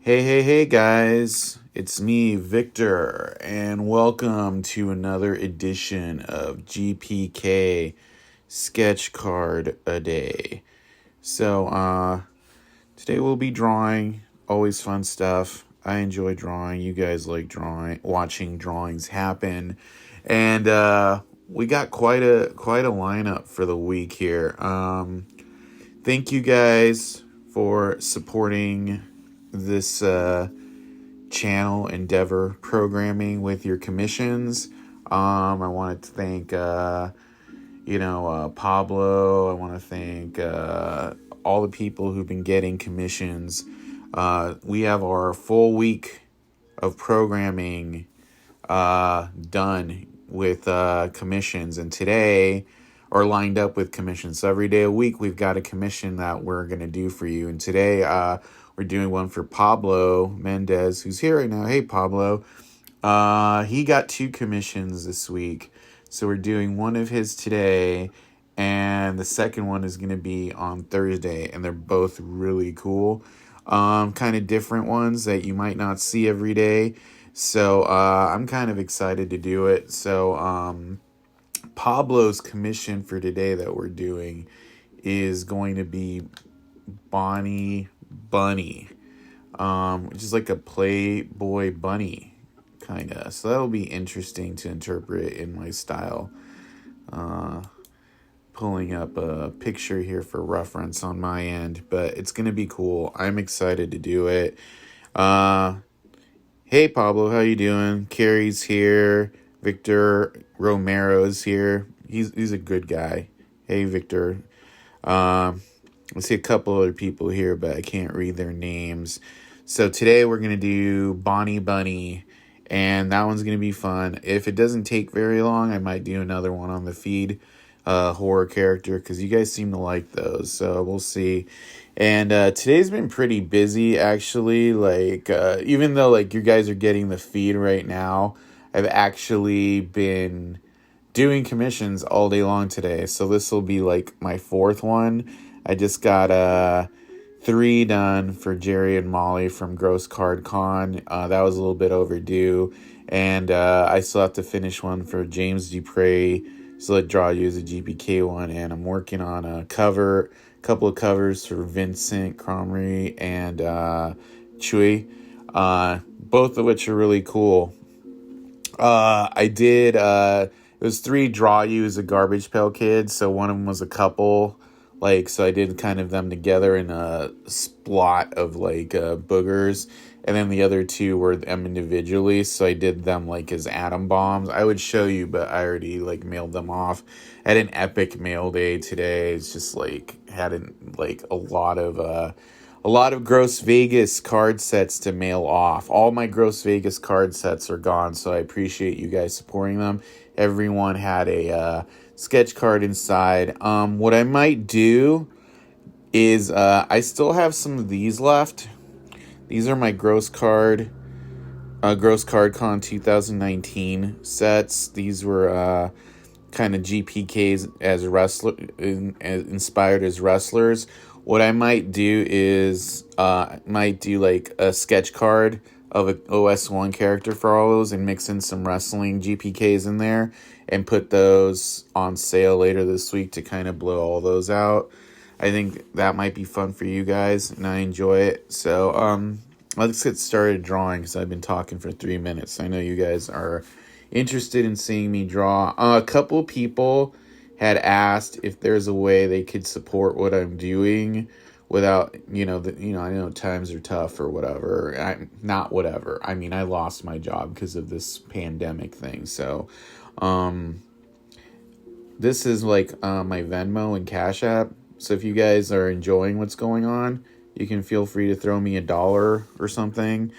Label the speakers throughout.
Speaker 1: Hey, guys. It's me, Victor, and welcome to another edition of GPK Sketch Card a Day. Today we'll be drawing. Always fun stuff. I enjoy drawing. You guys like watching drawings happen. And we got quite a lineup for the week here. Thank you guys for supporting this channel endeavor programming with your commissions. I wanted to thank Pablo. I want to thank all the people who've been getting commissions. We have our full week of programming done with commissions, and today or lined up with commissions. So every day a week we've got a commission that we're going to do for you. And today we're doing one for Pablo Mendez, who's here right now. Hey, Pablo. He got 2 commissions this week. So we're doing one of his today, and the second one is going to be on Thursday. And they're both really cool. Kind of different ones that you might not see every day. So I'm kind of excited to do it. So Pablo's commission for today that we're doing is going to be Bonnie Bunny, which is like a Playboy bunny, kind of. So that'll be interesting to interpret in my style. Pulling up a picture here for reference on my end, but it's going to be cool. I'm excited to do it. Hey, Pablo, how you doing? Carrie's here. Victor Romero's here. He's a good guy. Hey, Victor. I see a couple other people here, but I can't read their names. So today we're going to do Bonnie Bunny, and that one's going to be fun. If it doesn't take very long, I might do another one on the feed, horror character, because you guys seem to like those. So we'll see. And today's been pretty busy, actually. Even though you guys are getting the feed right now, I've actually been doing commissions all day long today. So this will be my 4th one. I just got 3 done for Jerry and Molly from Gross Card Con. That was a little bit overdue. And I still have to finish one for James Dupre. So let draw you as a GPK one. And I'm working on a couple of covers for Vincent Cromry and Chui. Both of which are really cool. I did, it was 3 draw you as a Garbage Pail Kid, so one of them was a couple, so I did kind of them together in a splot of, boogers, and then the other 2 were them individually, so I did them, as atom bombs. I would show you, but I already, mailed them off. I had an epic mail day today. It's just, had a lot of Gross Vegas card sets to mail off. All my Gross Vegas card sets are gone, so I appreciate you guys supporting them. Everyone had a sketch card inside. What I might do is I still have some of these left. These are my Gross Card Con 2019 sets. These were kind of GPKs as inspired as wrestlers. What I might do is a sketch card of an OS1 character for all those and mix in some wrestling GPKs in there and put those on sale later this week to kind of blow all those out. I think that might be fun for you guys, and I enjoy it. So let's get started drawing, because I've been talking for 3 minutes. I know you guys are interested in seeing me draw. A couple people had asked if there's a way they could support what I'm doing without, I know times are tough or whatever. I lost my job because of this pandemic thing. So, this is my Venmo and Cash App. So if you guys are enjoying what's going on, you can feel free to throw me $1 or something.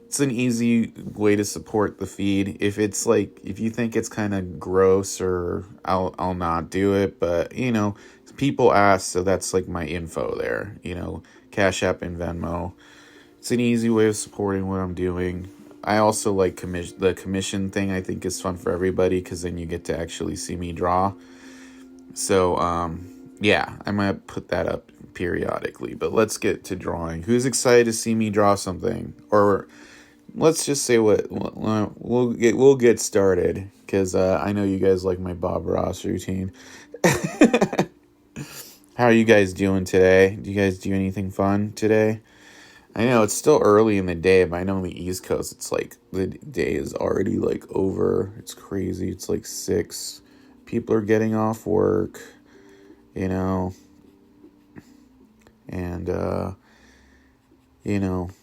Speaker 1: It's an easy way to support the feed. If it's if you think it's kind of gross, or I'll not do it, but people ask, so that's my info there, Cash App and Venmo. It's an easy way of supporting what I'm doing. I also like the commission thing. I think is fun for everybody, because then you get to actually see me draw. So Yeah, I might put that up periodically. But let's get to drawing. Who's excited to see me draw something? Or let's just say we'll get started because I know you guys like my Bob Ross routine. How are you guys doing today? Do you guys do anything fun today? I know it's still early in the day, but I know on the East Coast it's like the day is already like over. It's crazy. It's like 6. People are getting off work, you know, and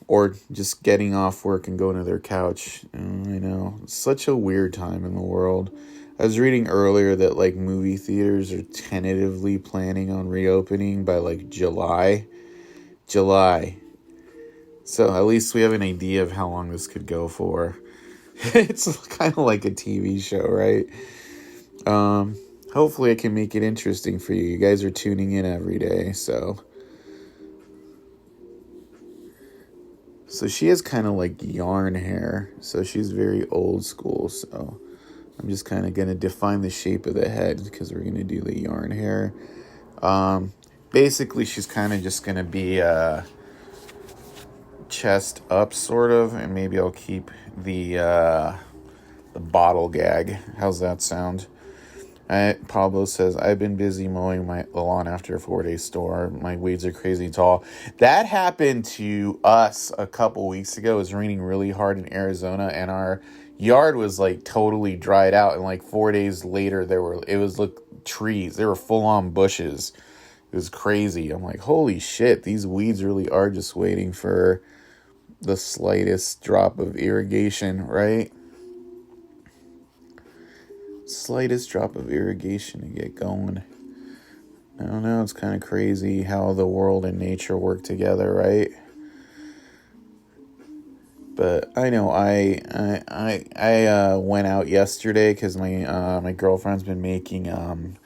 Speaker 1: or just getting off work and going to their couch. It's such a weird time in the world. I was reading earlier that like movie theaters are tentatively planning on reopening by like July. So at least we have an idea of how long this could go for. It's kind of like a TV show, right? Hopefully I can make it interesting for you. You guys are tuning in every day, so she has kind of like yarn hair, so she's very old school, so I'm just kind of going to define the shape of the head because we're going to do the yarn hair. Basically, she's kind of just going to be chest up, sort of, and maybe I'll keep the bottle gag. How's that sound? Pablo says, I've been busy mowing the lawn after a 4-day storm. My weeds are crazy tall. That happened to us a couple weeks ago. It was raining really hard in Arizona, and our yard was like totally dried out. And like 4 days later, trees. They were full on bushes. It was crazy. I'm like, holy shit, these weeds really are just waiting for the slightest drop of irrigation, right? Slightest drop of irrigation to get going. I don't know, it's kind of crazy how the world and nature work together, right? But I know I went out yesterday because my girlfriend's been making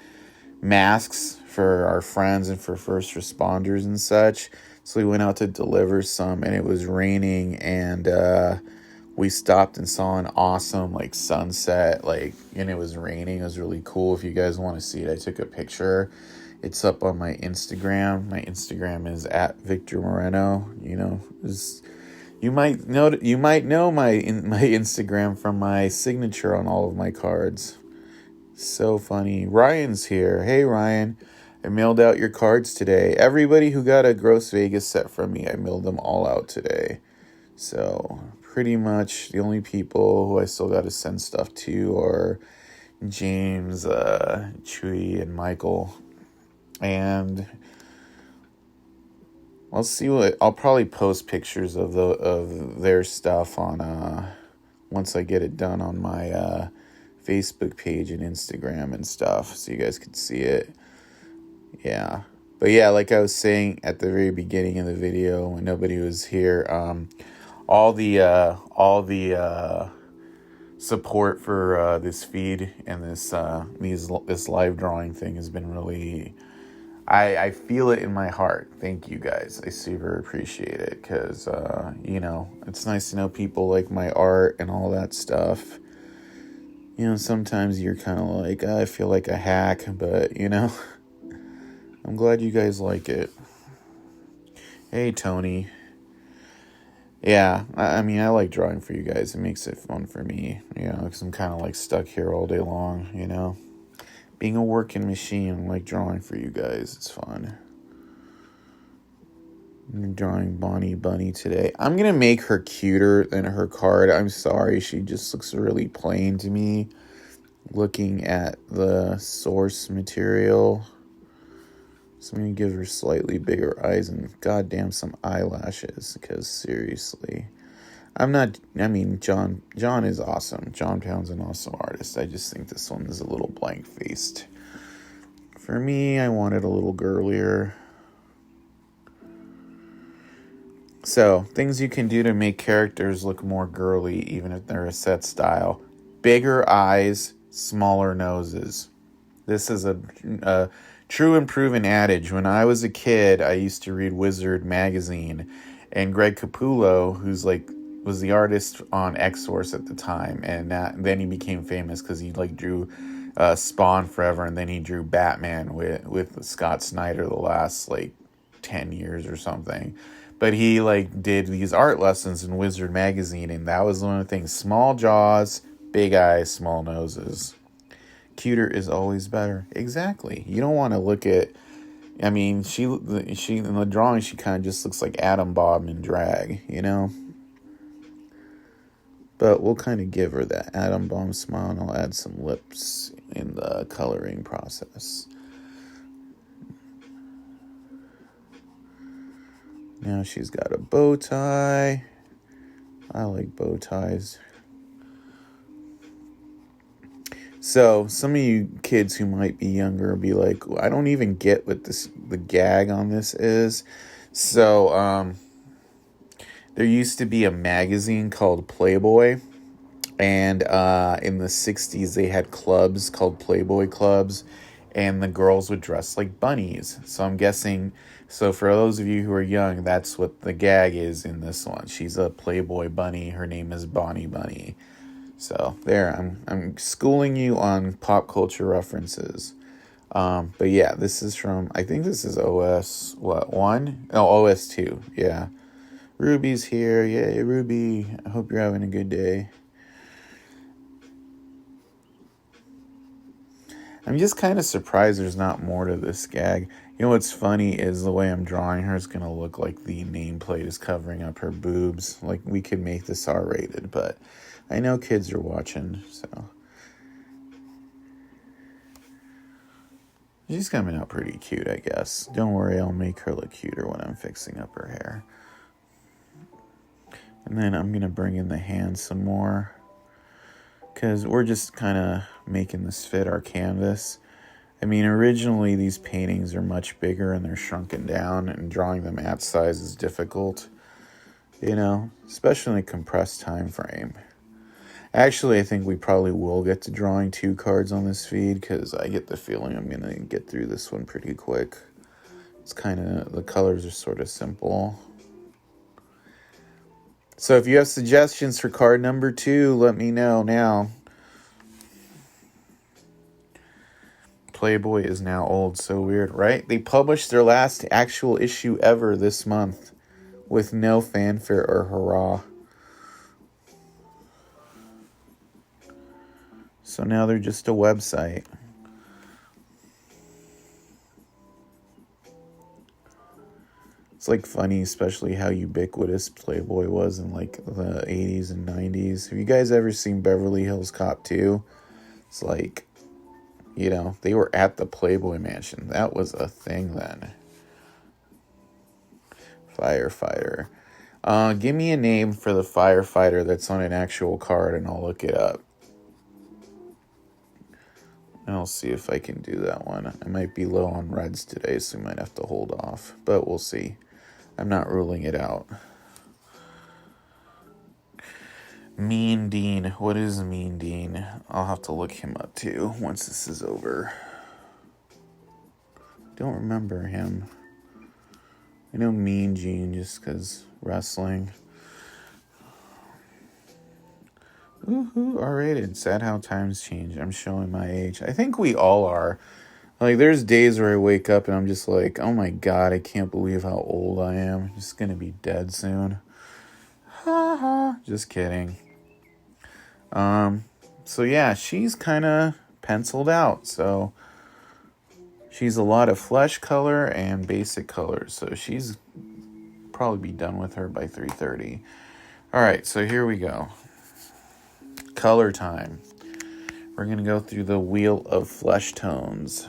Speaker 1: masks for our friends and for first responders and such. So we went out to deliver some, and it was raining, and we stopped and saw an awesome like sunset, and it was raining. It was really cool. If you guys want to see it, I took a picture. It's up on my Instagram. My Instagram is at Victor Moreno. You might know my Instagram from my signature on all of my cards. So funny. Ryan's here. Hey Ryan, I mailed out your cards today. Everybody who got a Gross Vegas set from me, I mailed them all out today. So pretty much the only people who I still got to send stuff to are James, Chewy, and Michael. And I'll probably post pictures of their stuff on once I get it done on my Facebook page and Instagram and stuff, so you guys can see it. Yeah. But yeah, like I was saying at the very beginning of the video when nobody was here, all the support for this feed and this live drawing thing has been really, I feel it in my heart. Thank you guys. I super appreciate it because it's nice to know people like my art and all that stuff. Sometimes you're kind of like, I feel like a hack, but I'm glad you guys like it. Hey, Tony. Yeah, I mean, I like drawing for you guys. It makes it fun for me, because I'm kind of like stuck here all day long, Being a working machine, like drawing for you guys. It's fun. I'm drawing Bonnie Bunny today. I'm going to make her cuter than her card. I'm sorry, she just looks really plain to me. Looking at the source material. So I'm going to give her slightly bigger eyes and goddamn some eyelashes. Because seriously, John is awesome. John Pound's an awesome artist. I just think this one is a little blank-faced. For me, I want it a little girlier. So, things you can do to make characters look more girly, even if they're a set style. Bigger eyes, smaller noses. This is a true and proven adage. When I was a kid, I used to read Wizard magazine, and Greg Capullo, was the artist on X-Source at the time, and then he became famous because he drew Spawn forever, and then he drew Batman with Scott Snyder the last like 10 years or something. But he like did these art lessons in Wizard magazine, and that was one of the things: small jaws, big eyes, small noses. Cuter is always better. Exactly. You don't want to look at. I mean, she in the drawing, she kind of just looks like Atom Bomb in drag, you know. But we'll kind of give her that Atom Bomb smile, and I'll add some lips in the coloring process. Now she's got a bow tie. I like bow ties. So some of you kids who might be younger will be like, I don't even get what the gag on this is. So there used to be a magazine called Playboy. And in the 60s, they had clubs called Playboy clubs. And the girls would dress like bunnies. So I'm guessing, so for those of you who are young, that's what the gag is in this one. She's a Playboy bunny. Her name is Bonnie Bunny. So there, I'm schooling you on pop culture references. But yeah, this is from, I think this is OS, what, 1? Oh, OS 2, yeah. Ruby's here. Yay, Ruby. I hope you're having a good day. I'm just kind of surprised there's not more to this gag. You know what's funny is the way I'm drawing her is going to look like the nameplate is covering up her boobs. Like, we could make this R-rated, but I know kids are watching, so. She's coming out pretty cute, I guess. Don't worry, I'll make her look cuter when I'm fixing up her hair. And then I'm going to bring in the hands some more, because we're just kind of making this fit our canvas. I mean, originally these paintings are much bigger and they're shrunken down, and drawing them at size is difficult, you know, especially in a compressed time frame. Actually, I think we probably will get to drawing 2 cards on this feed, because I get the feeling I'm going to get through this one pretty quick. It's kind of, the colors are sort of simple. So if you have suggestions for card number 2, let me know now. Playboy is now old, so weird, right? They published their last actual issue ever this month with no fanfare or hurrah. So now they're just a website. It's like funny, especially how ubiquitous Playboy was in like the 80s and 90s. Have you guys ever seen Beverly Hills Cop 2? It's like, you know, they were at the Playboy Mansion. That was a thing then. Firefighter. Give me a name for the firefighter that's on an actual card and I'll look it up. I'll see if I can do that one. I might be low on reds today, so we might have to hold off. But we'll see. I'm not ruling it out. Mean Dean. What is Mean Dean? I'll have to look him up too once this is over. Don't remember him. I know Mean Gene just because wrestling. Woohoo, R-rated. Sad how times change. I'm showing my age. I think we all are. Like, there's days where I wake up and I'm just like, oh my god, I can't believe how old I am. I'm just gonna be dead soon. Ha ha. Just kidding. So yeah, she's kind of penciled out. So she's a lot of flesh color and basic colors. So she's probably be done with her by 3:30. All right, so here we go. Color time. We're going to go through the wheel of flesh tones.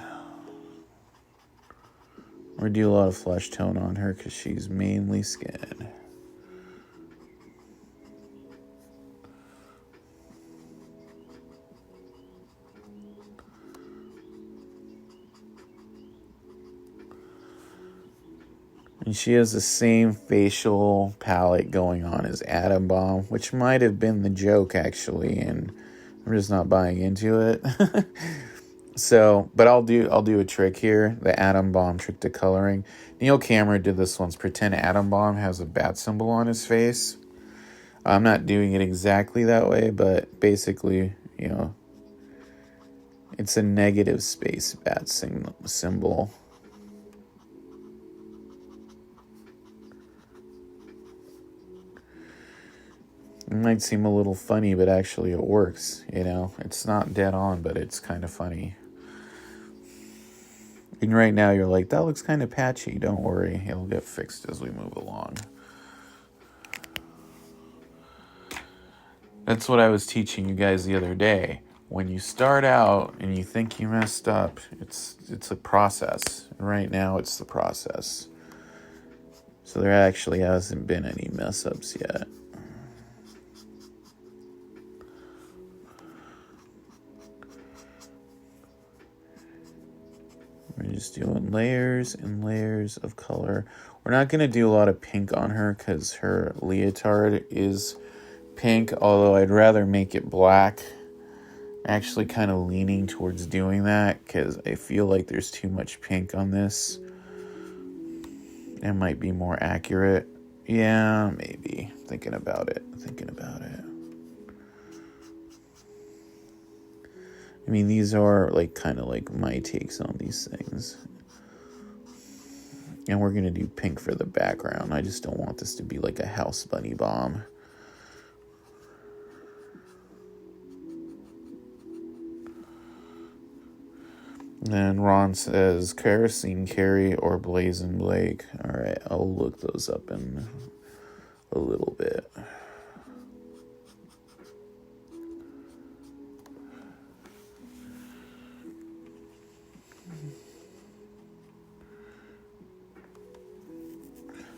Speaker 1: We're going to do a lot of flesh tone on her because she's mainly skin. And she has the same facial palette going on as Atom Bomb, which might have been the joke, actually, and I'm just not buying into it. So, but I'll do a trick here, the Atom Bomb trick to coloring. Neil Cameron did this once. Pretend Atom Bomb has a bat symbol on his face. I'm not doing it exactly that way, but basically, you know, It's a negative space bat symbol. It might seem a little funny, but actually it works, you know? It's not dead on, but it's kind of funny. And right now you're like, that looks kind of patchy. Don't worry, it'll get fixed as we move along. That's what I was teaching you guys the other day. When you start out and you think you messed up, it's a process. And right now it's the process. So there actually hasn't been any mess ups yet. We're just doing layers and layers of color. We're not going to do a lot of pink on her because her leotard is pink, although I'd rather make it black. Actually kind of leaning towards doing that because I feel like there's too much pink on this. It might be more accurate. Yeah, maybe. Thinking about it. I mean, these are like kind of like my takes on these things. And we're going to do pink for the background. I just don't want this to be like a house bunny bomb. And Ron says, Kerosene Carrie or Blazin Blake. Alright, I'll look those up in a little bit.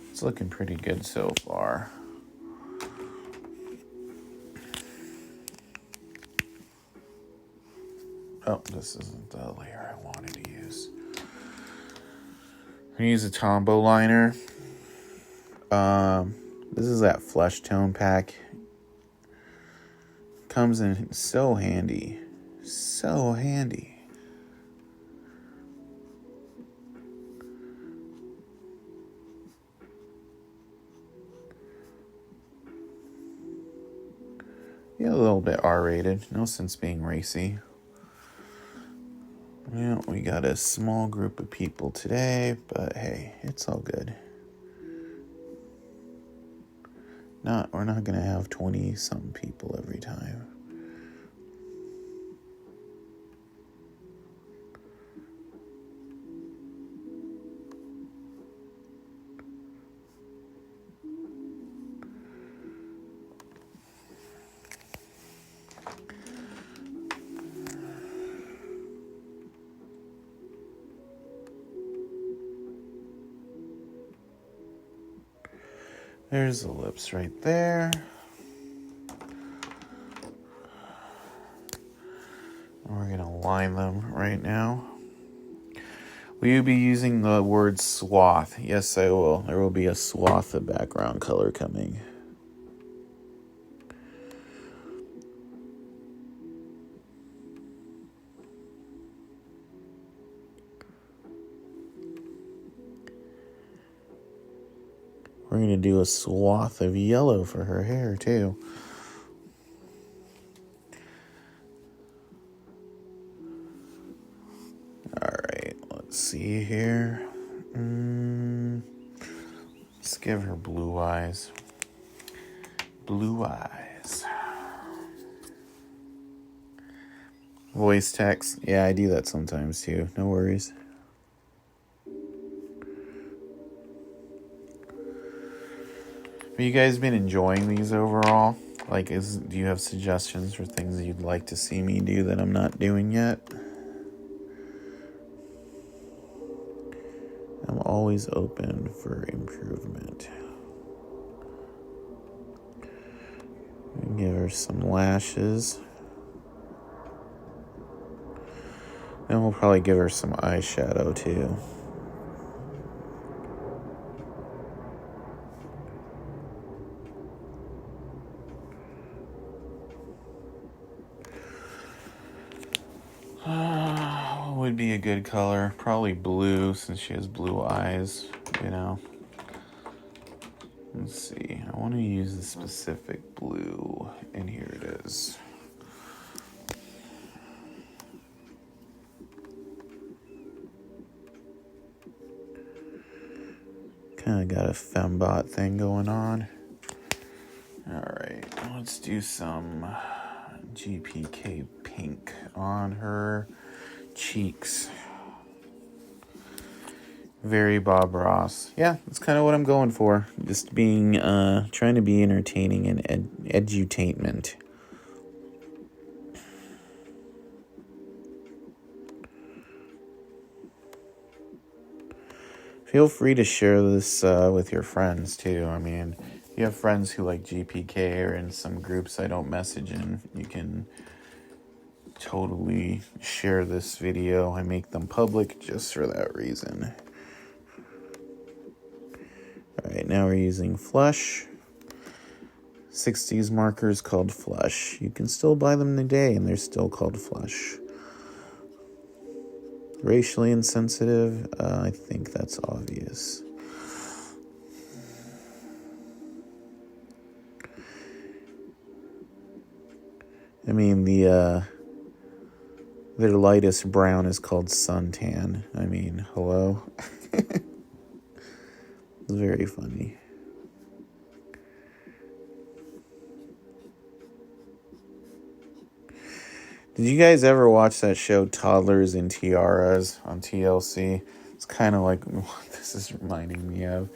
Speaker 1: It's looking pretty good so far. Oh, this isn't the layer I wanted to use. I'm going to use a Tombow liner. This is that flesh tone pack. Comes in so handy. So handy. Yeah, a little bit R-rated. No sense being racy. Yeah, we got a small group of people today, but hey, it's all good. We're not gonna have 20-something people every time. There's the lips right there. We're going to line them right now. Will you be using the word swath? Yes, I will. There will be a swath of background color coming. We're going to do a swath of yellow for her hair, too. Alright, let's see here. Let's give her blue eyes. Blue eyes. Voice text. Yeah, I do that sometimes, too. No worries. Have you guys been enjoying these overall? Like, do you have suggestions for things that you'd like to see me do that I'm not doing yet? I'm always open for improvement. Give her some lashes. Then we'll probably give her some eyeshadow too. What would be a good color? Probably blue, since she has blue eyes, you know. Let's see. I want to use a specific blue, and here it is. Kind of got a fembot thing going on. Alright, let's do some GPK pink on her cheeks. Very Bob Ross. Yeah, that's kind of what I'm going for. Just being, trying to be entertaining and edutainment. Feel free to share this with your friends, too. I mean, if you have friends who like GPK or in some groups I don't message in, you can totally share this video. I make them public just for that reason. Alright, now we're using Flush. 60s markers called Flush. You can still buy them today, and they're still called Flush. Racially insensitive, I think that's obvious. I mean, their lightest brown is called suntan. I mean, hello? It's very funny. Did you guys ever watch that show Toddlers in Tiaras on TLC? It's kind of like what this is reminding me of.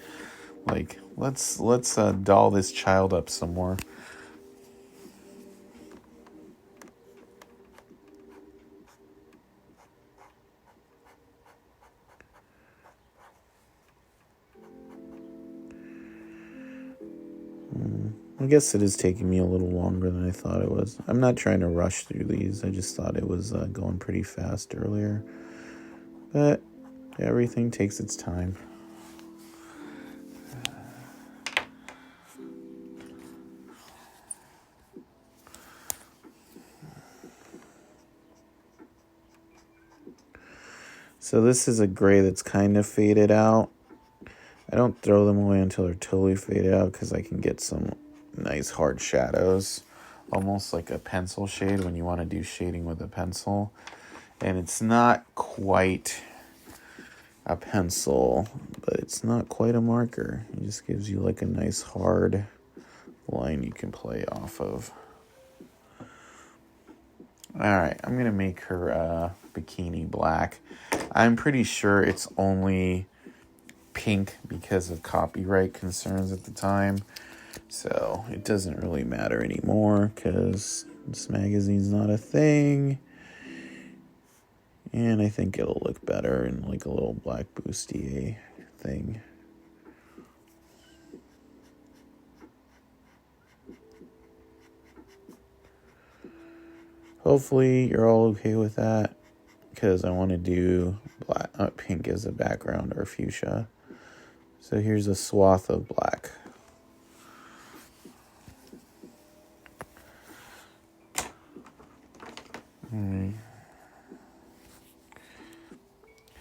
Speaker 1: Like, let's doll this child up some more. I guess it is taking me a little longer than I thought it was. I'm not trying to rush through these. I just thought it was going pretty fast earlier. But everything takes its time. So this is a gray that's kind of faded out. I don't throw them away until they're totally faded out because I can get some nice hard shadows, almost like a pencil shade when you want to do shading with a pencil. And it's not quite a pencil, but it's not quite a marker. It just gives you like a nice hard line you can play off of. Alright, I'm going to make her bikini black. I'm pretty sure it's only pink because of copyright concerns at the time. So it doesn't really matter anymore because this magazine's not a thing. And I think it'll look better in like a little black bustier thing. Hopefully you're all okay with that because I want to do black, pink as a background or fuchsia. So here's a swath of black.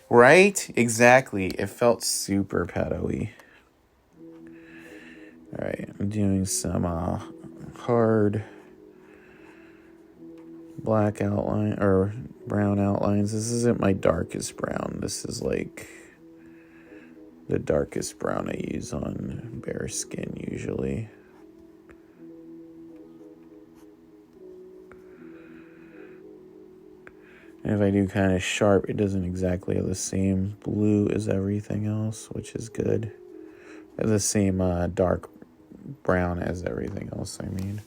Speaker 1: Right? Exactly. It felt super pedo-y. Alright, I'm doing some hard black outline or brown outlines. This isn't my darkest brown. This is like the darkest brown I use on bare skin usually. And if I do kind of sharp, it doesn't exactly have the same blue as everything else, which is good. The same dark brown as everything else, I mean.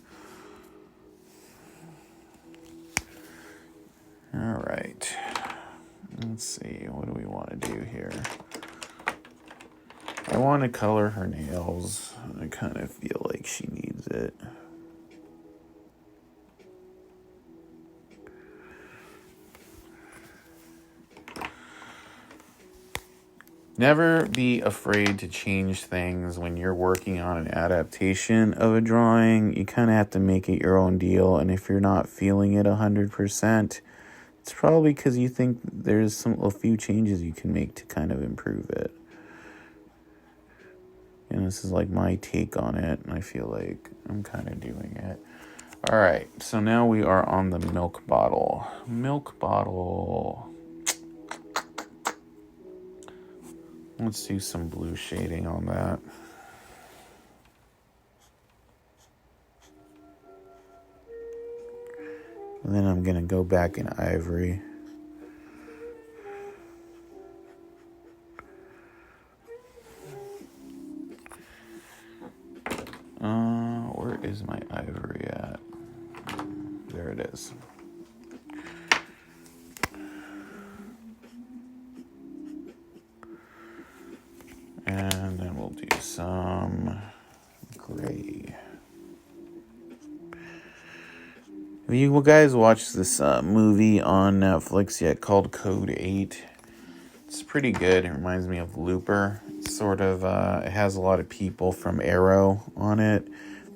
Speaker 1: All right. Let's see. What do we want to do here? I want to color her nails. I kind of feel like she needs it. Never be afraid to change things when you're working on an adaptation of a drawing. You kind of have to make it your own deal. And if you're not feeling it 100%, it's probably because you think there's a few changes you can make to kind of improve it. And this is like my take on it. And I feel like I'm kind of doing it. All right. So now we are on the milk bottle. Milk bottle. Let's do some blue shading on that. And then I'm going to go back in ivory. Where is my ivory at? There it is. And then we'll do some gray. Have you guys watched this movie on Netflix yet called Code 8? It's pretty good. It reminds me of Looper. It's sort of, it has a lot of people from Arrow on it.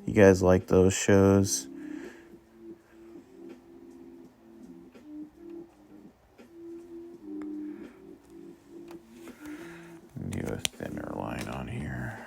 Speaker 1: You guys like those shows? Do a thinner line on here.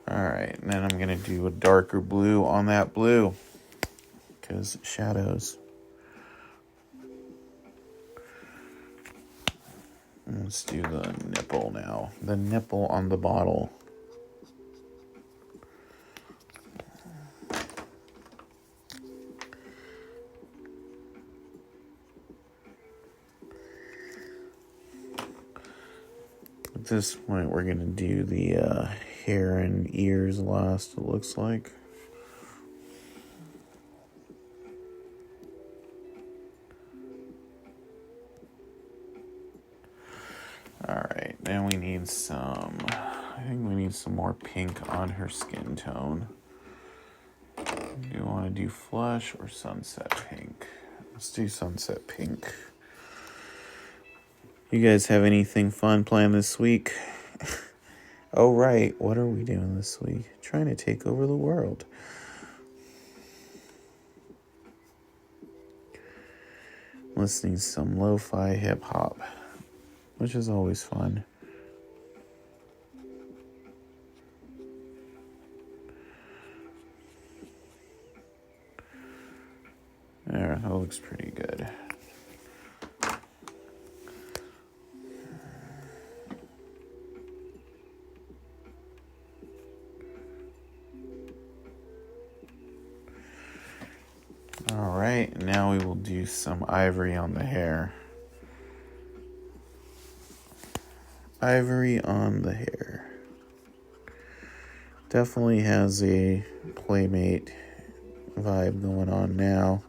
Speaker 1: Alright, and then I'm going to do a darker blue on that blue. Because shadows. Let's do the nipple now. The nipple on the bottle. At this point, we're going to do the hair and ears last, it looks like. Alright, then we need some, I think we need some more pink on her skin tone. Do you want to do flush or sunset pink? Let's do sunset pink. You guys have anything fun planned this week? Oh, right. What are we doing this week? Trying to take over the world. Listening to some lo-fi hip-hop, which is always fun. There, that looks pretty good. Alright, now we will do some ivory on the hair. Ivory on the hair. Definitely has a Playmate vibe going on now.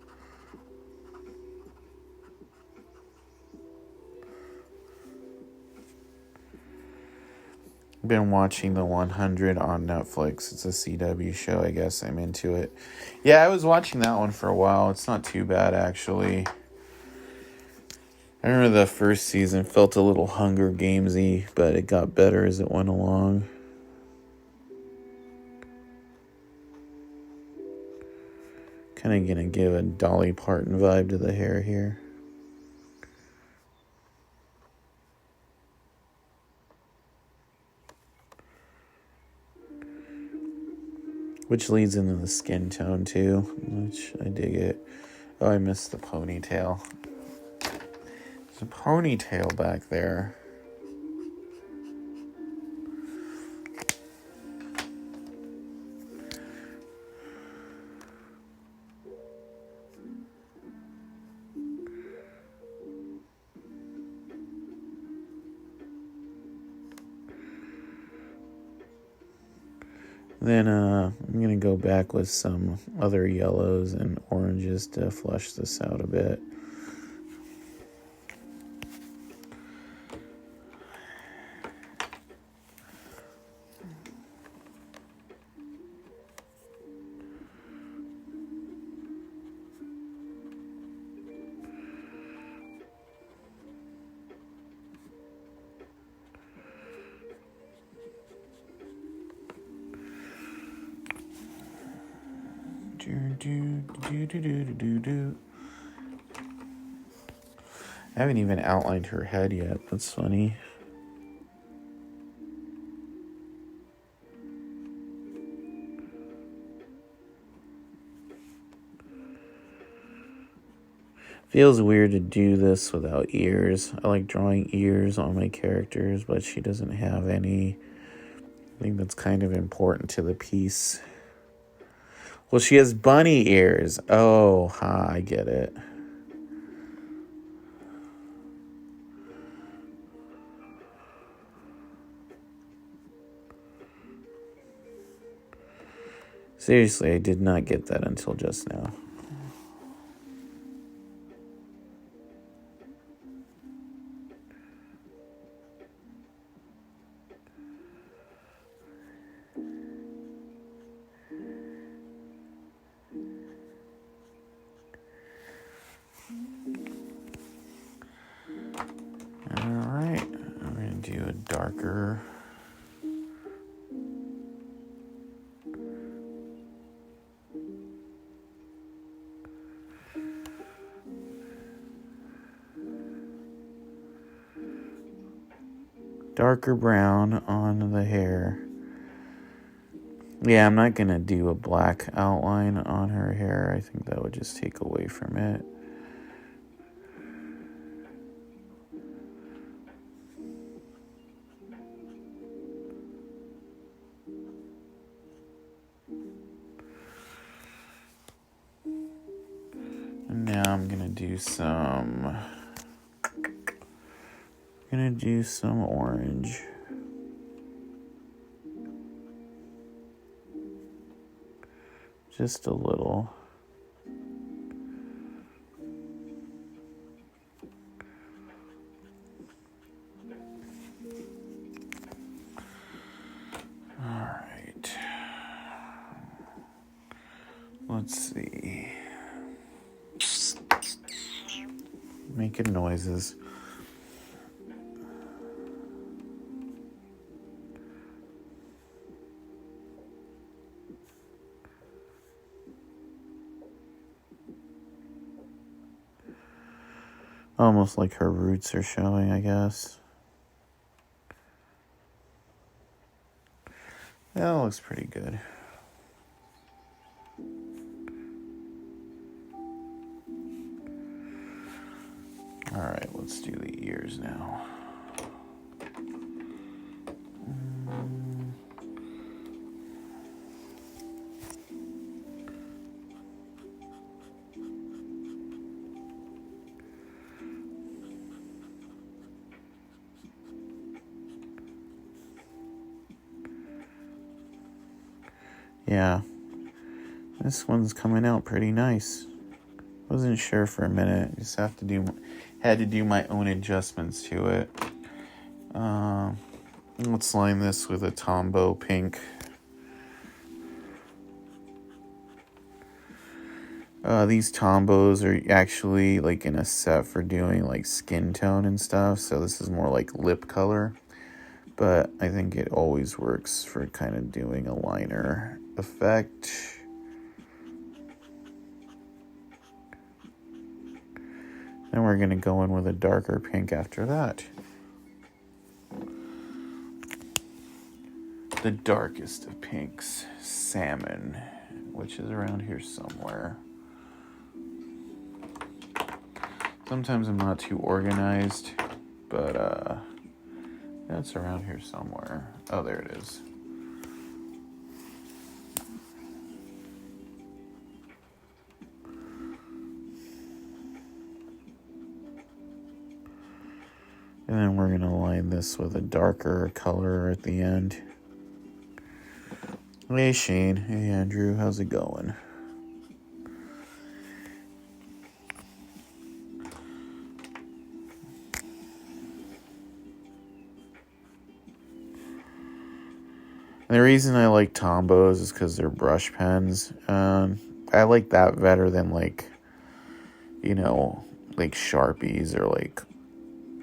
Speaker 1: Been watching the 100 on Netflix. It's a CW show, I guess. I'm into it. Yeah, I was watching that one for a while. It's not too bad, actually. I remember the first season felt a little Hunger Gamesy, but it got better as it went along. Kind of gonna give a Dolly Parton vibe to the hair here. Which leads into the skin tone too, which I dig it. Oh, I missed the ponytail. There's a ponytail back there. Then I'm going to go back with some other yellows and oranges to flush this out a bit. I haven't even outlined her head yet. That's funny. Feels weird to do this without ears. I like drawing ears on my characters, but she doesn't have any. I think that's kind of important to the piece. Well, she has bunny ears. Oh, I get it. Seriously, I did not get that until just now. Alright, I'm going to do a darker. Darker brown on the hair. Yeah, I'm not going to do a black outline on her hair. I think that would just take away from it. And now I'm going to do some orange. Just a little. Alright. Let's see. Making noises. Almost like her roots are showing, I guess. That looks pretty good. Alright, let's do the ears now. Yeah, this one's coming out pretty nice. Wasn't sure for a minute. Just had to do my own adjustments to it. Let's line this with a Tombow pink. These Tombows are actually like in a set for doing like skin tone and stuff. So this is more like lip color. But I think it always works for kind of doing a liner effect. Then we're going to go in with a darker pink after that. The darkest of pinks, salmon, which is around here somewhere. Sometimes I'm not too organized, but that's around here somewhere. Oh, there it is. And then we're going to line this with a darker color at the end. Hey, Shane. Hey, Andrew. How's it going? The reason I like Tombows is because they're brush pens. I like that better than like Sharpies or like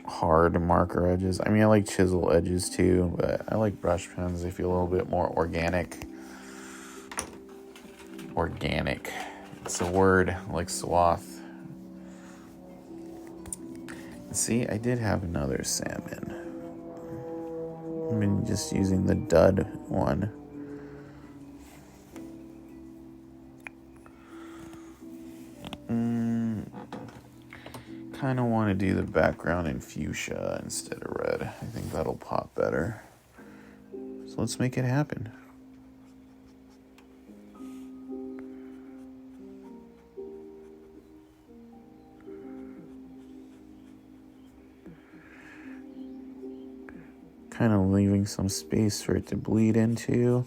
Speaker 1: hard marker edges. I mean, I like chisel edges too, but I like brush pens. They feel a little bit more organic. It's a word like swath. See, I did have another salmon. I've been just using the dud one. Kind of want to do the background in fuchsia instead of red. I think that'll pop better. So let's make it happen. Kind of leaving some space for it to bleed into.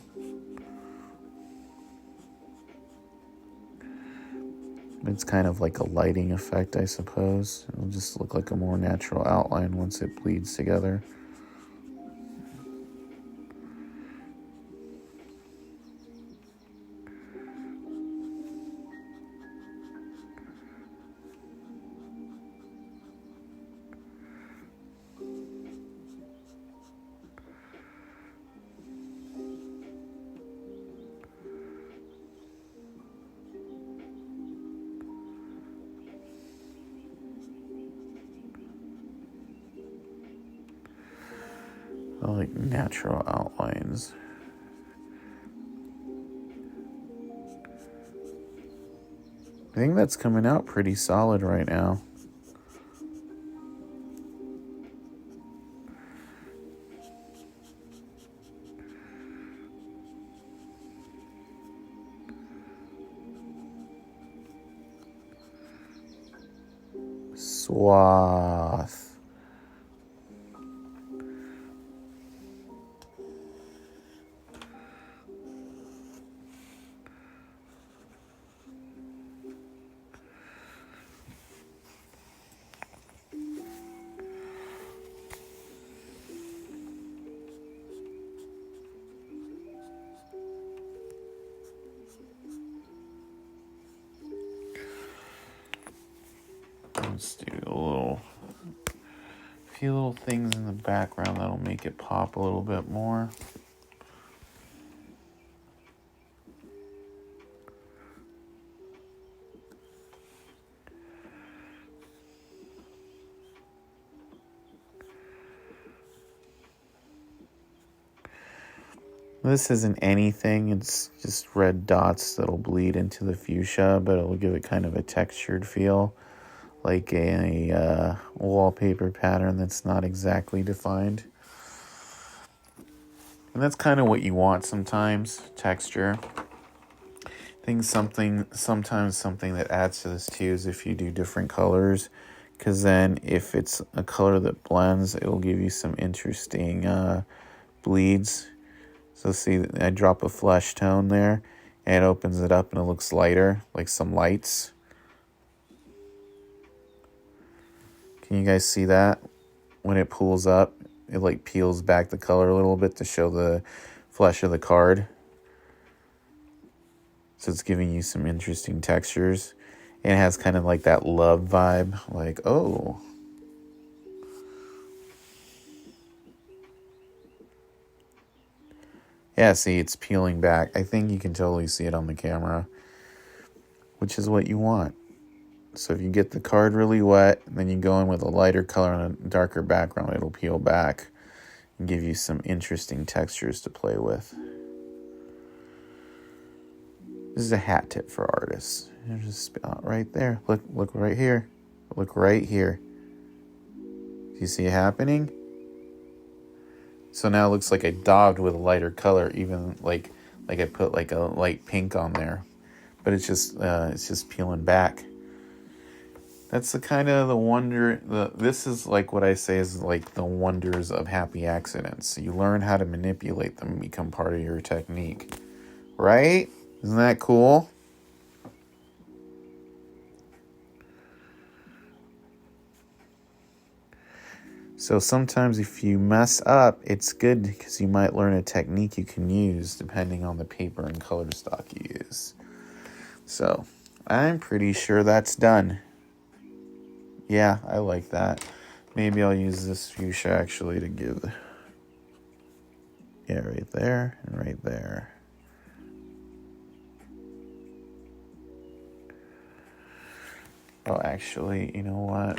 Speaker 1: It's kind of like a lighting effect, I suppose. It'll just look like a more natural outline once it bleeds together. I like natural outlines. I think that's coming out pretty solid right now. Swath. Let's do a few little things in the background that'll make it pop a little bit more. This isn't anything, it's just red dots that'll bleed into the fuchsia, but it'll give it kind of a textured feel, like a wallpaper pattern that's not exactly defined. And that's kind of what you want sometimes, texture. I think sometimes something that adds to this too is if you do different colors, because then if it's a color that blends, it will give you some interesting bleeds. So see, I drop a flesh tone there, and it opens it up and it looks lighter, like some lights. Can you guys see that? When it pulls up, it like peels back the color a little bit to show the flesh of the card. So it's giving you some interesting textures. And it has kind of like that love vibe, like, oh. Yeah, see, it's peeling back. I think you can totally see it on the camera, which is what you want. So if you get the card really wet, and then you go in with a lighter color and a darker background, it'll peel back and give you some interesting textures to play with. This is a hat tip for artists. Just right there. Look right here. Look right here. Do you see it happening? So now it looks like I daubed with a lighter color, even like I put like a light pink on there, but it's just peeling back. That's the kind of the wonder. This is like what I say is like the wonders of happy accidents. You learn how to manipulate them and become part of your technique, right? Isn't that cool? So sometimes if you mess up, it's good because you might learn a technique you can use depending on the paper and color stock you use. So I'm pretty sure that's done. Yeah, I like that. Maybe I'll use this fuchsia actually to give... Yeah, right there and right there. Oh, actually, you know what?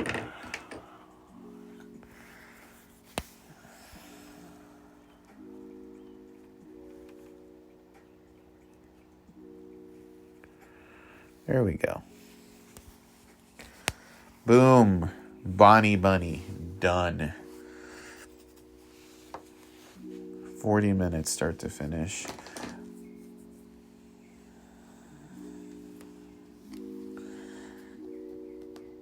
Speaker 1: There we go. Boom. Bonnie Bunny. Done. 40 minutes start to finish.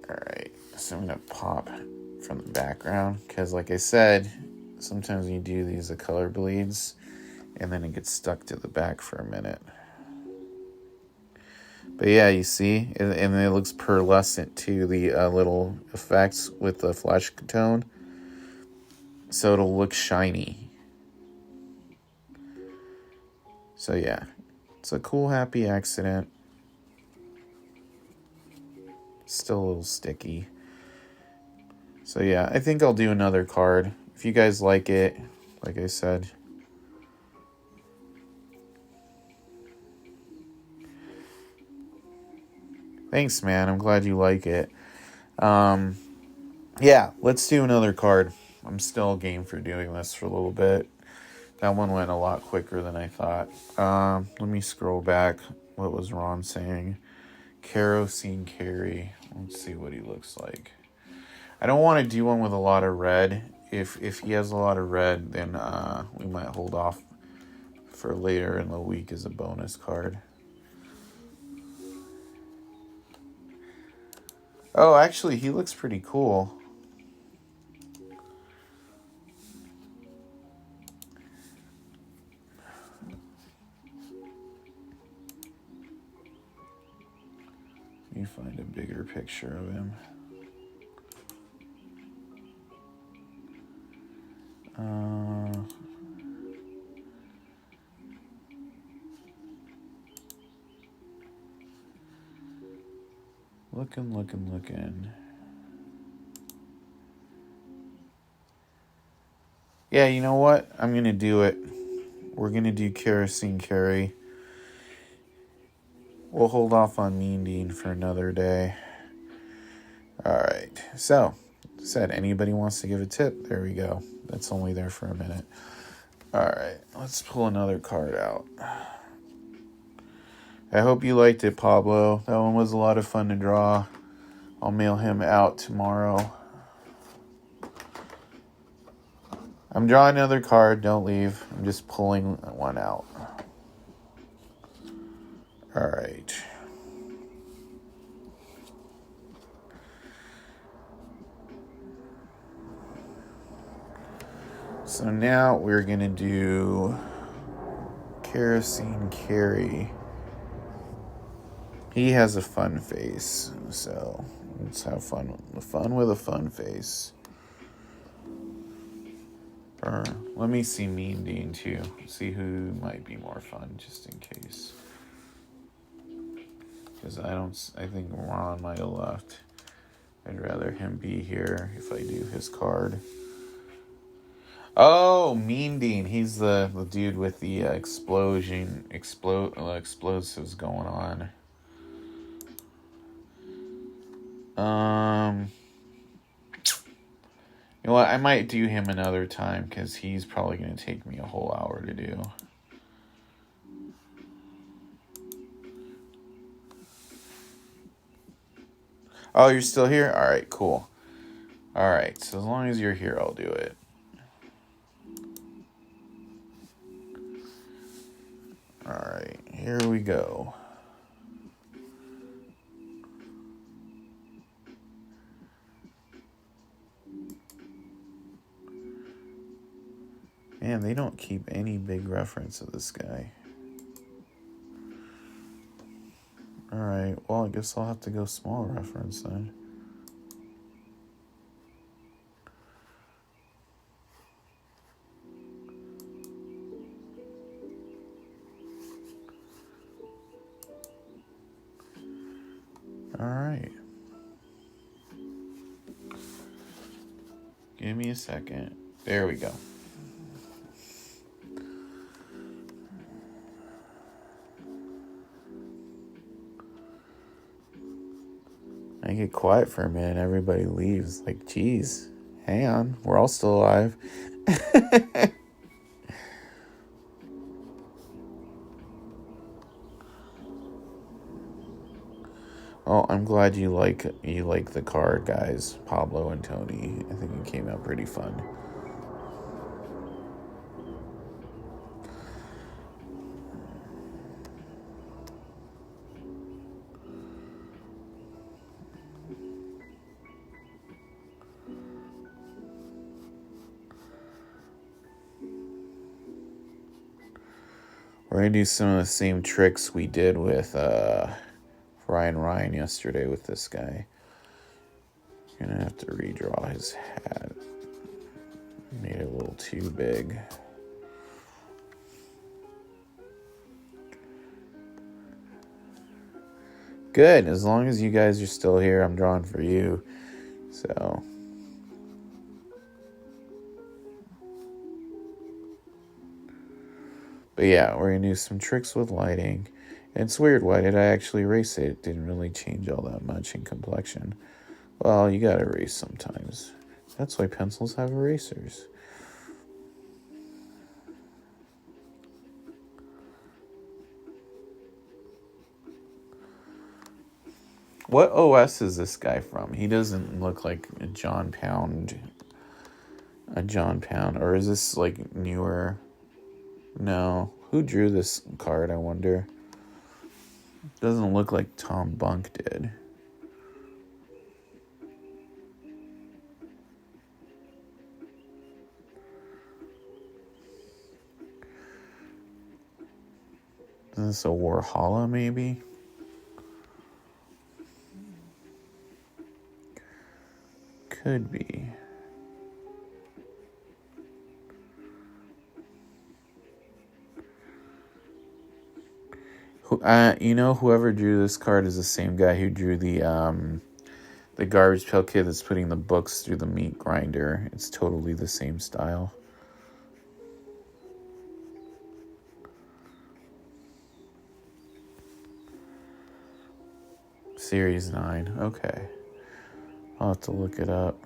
Speaker 1: Alright, so I'm going to pop from the background because, like I said, sometimes when you do these, the color bleeds and then it gets stuck to the back for a minute. But yeah, you see, and it looks pearlescent too, the little effects with the flesh tone. So it'll look shiny. So yeah, it's a cool, happy accident. Still a little sticky. So yeah, I think I'll do another card. If you guys like it, like I said. Thanks, man. I'm glad you like it. Yeah, let's do another card. I'm still game for doing this for a little bit. That one went a lot quicker than I thought. Let me scroll back. What was Ron saying? Kerosene Carry. Let's see what he looks like. I don't want to do one with a lot of red. If he has a lot of red, then we might hold off for later in the week as a bonus card. Oh, actually, he looks pretty cool. Let me find a bigger picture of him. Looking. Yeah, you know what? I'm going to do it. We're going to do Kerosene Carry. We'll hold off on Mean Dean for another day. Alright, so, said anybody wants to give a tip, there we go. That's only there for a minute. Alright, let's pull another card out. I hope you liked it, Pablo. That one was a lot of fun to draw. I'll mail him out tomorrow. I'm drawing another card, don't leave. I'm just pulling one out. Alright. So now we're going to do Kerosene Carry. He has a fun face, so let's have fun with a fun face. Or let me see Mean Dean too. See who might be more fun, just in case. Because I think Ron might have left. I'd rather him be here if I do his card. Oh, Mean Dean. He's the dude with the explosives going on. You know what? I might do him another time because he's probably going to take me a whole hour to do. Oh, you're still here? All right, cool. All right, so as long as you're here, I'll do it. All right, here we go. Man, they don't keep any big reference of this guy. Alright, well, I guess I'll have to go small reference then. Alright. Give me a second. There we go. I get quiet for a minute, everybody leaves. Like, geez, hang on, we're all still alive. Well, I'm glad you like the card, guys. Pablo and Tony. I think it came out pretty fun. We're gonna do some of the same tricks we did with Ryan yesterday with this guy. Gonna have to redraw his hat. Made it a little too big. Good, as long as you guys are still here, I'm drawing for you. So. But yeah, we're gonna do some tricks with lighting. And it's weird, why did I actually erase it? It didn't really change all that much in complexion. Well, you gotta erase sometimes. That's why pencils have erasers. What OS is this guy from? He doesn't look like a John Pound. Or is this like newer? No. Who drew this card, I wonder? Doesn't look like Tom Bunk did. Is this a Warhala, maybe? Could be. Whoever drew this card is the same guy who drew the Garbage Pail Kid that's putting the books through the meat grinder. It's totally the same style. Series 9. Okay. I'll have to look it up.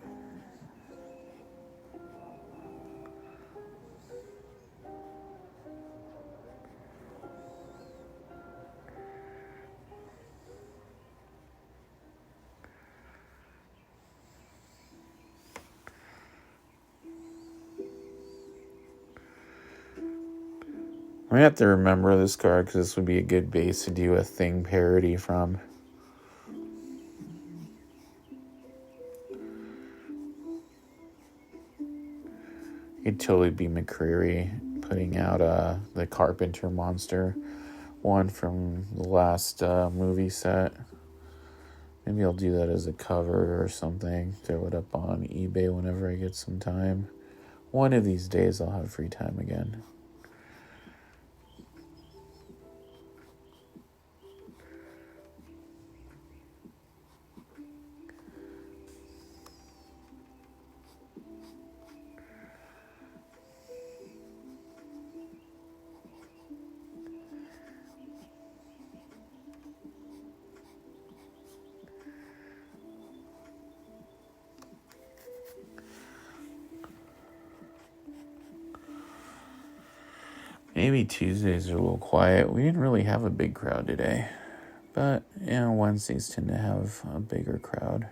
Speaker 1: I'm going to have to remember this card because this would be a good base to do a Thing parody from. It'd totally be McCreary putting out the Carpenter Monster one from the last movie set. Maybe I'll do that as a cover or something. Throw it up on eBay whenever I get some time. One of these days I'll have free time again. Maybe Tuesdays are a little quiet. We didn't really have a big crowd today. But, Wednesdays tend to have a bigger crowd.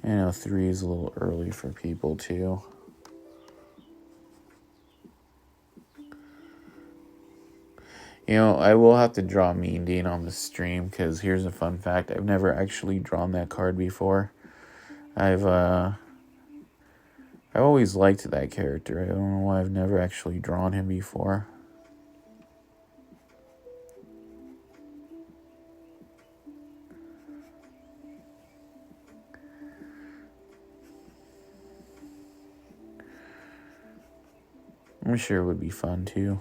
Speaker 1: I know 3 is a little early for people, too. I will have to draw Mean Dean on the stream, because here's a fun fact. I've never actually drawn that card before. I've always liked that character. I don't know why I've never actually drawn him before. I'm sure it would be fun, too.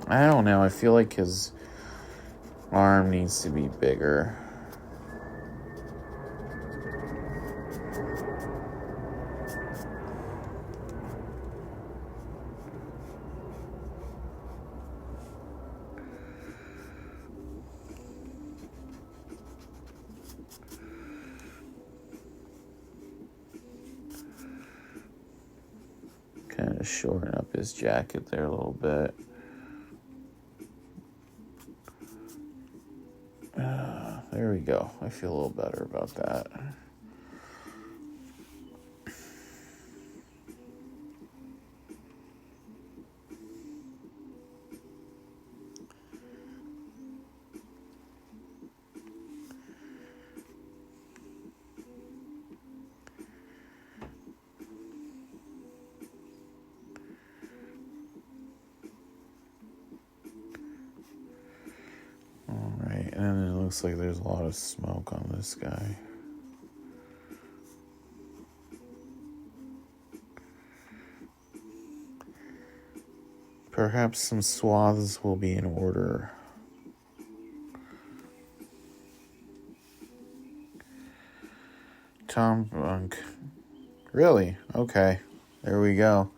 Speaker 1: I don't know. I feel like his arm needs to be bigger. shorten up his jacket there a little bit. There we go. I feel a little better about that. Alright, and then it looks like there's a lot of smoke on this guy. Perhaps some swaths will be in order. Tom Bunk. Really? Okay. There we go.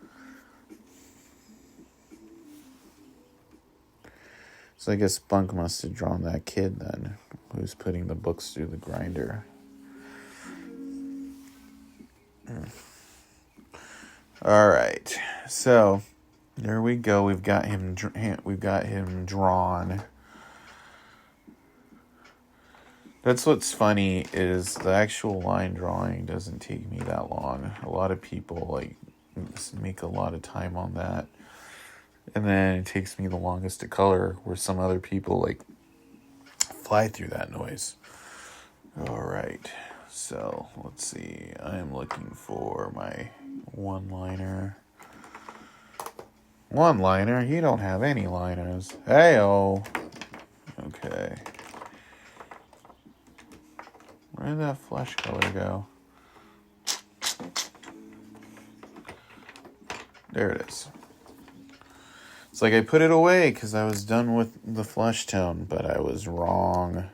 Speaker 1: So I guess Bunk must have drawn that kid then, who's putting the books through the grinder. All right. So there we go. We've got him drawn. That's what's funny is the actual line drawing doesn't take me that long. A lot of people make a lot of time on that. And then it takes me the longest to color, where some other people fly through that noise. All right. So let's see. I am looking for my one-liner. One-liner? You don't have any liners. Hey-oh. Okay. Where did that flesh color go? There it is. It's like I put it away because I was done with the flesh tone, but I was wrong.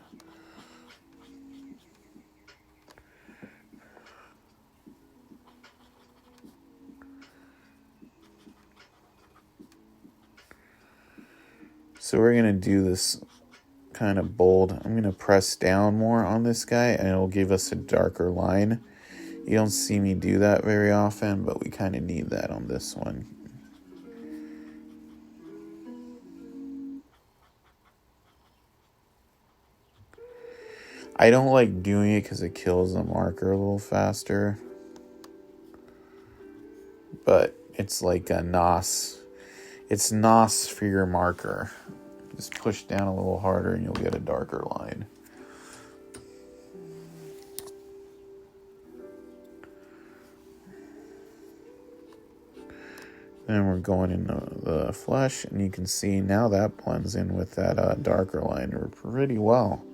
Speaker 1: So we're going to do this kind of bold. I'm going to press down more on this guy and it'll give us a darker line. You don't see me do that very often, but we kind of need that on this one. I don't like doing it because it kills the marker a little faster. But it's like a NOS. It's NOS for your marker. Just push down a little harder and you'll get a darker line. Then we're going into the flesh, and you can see now that blends in with that darker line pretty well.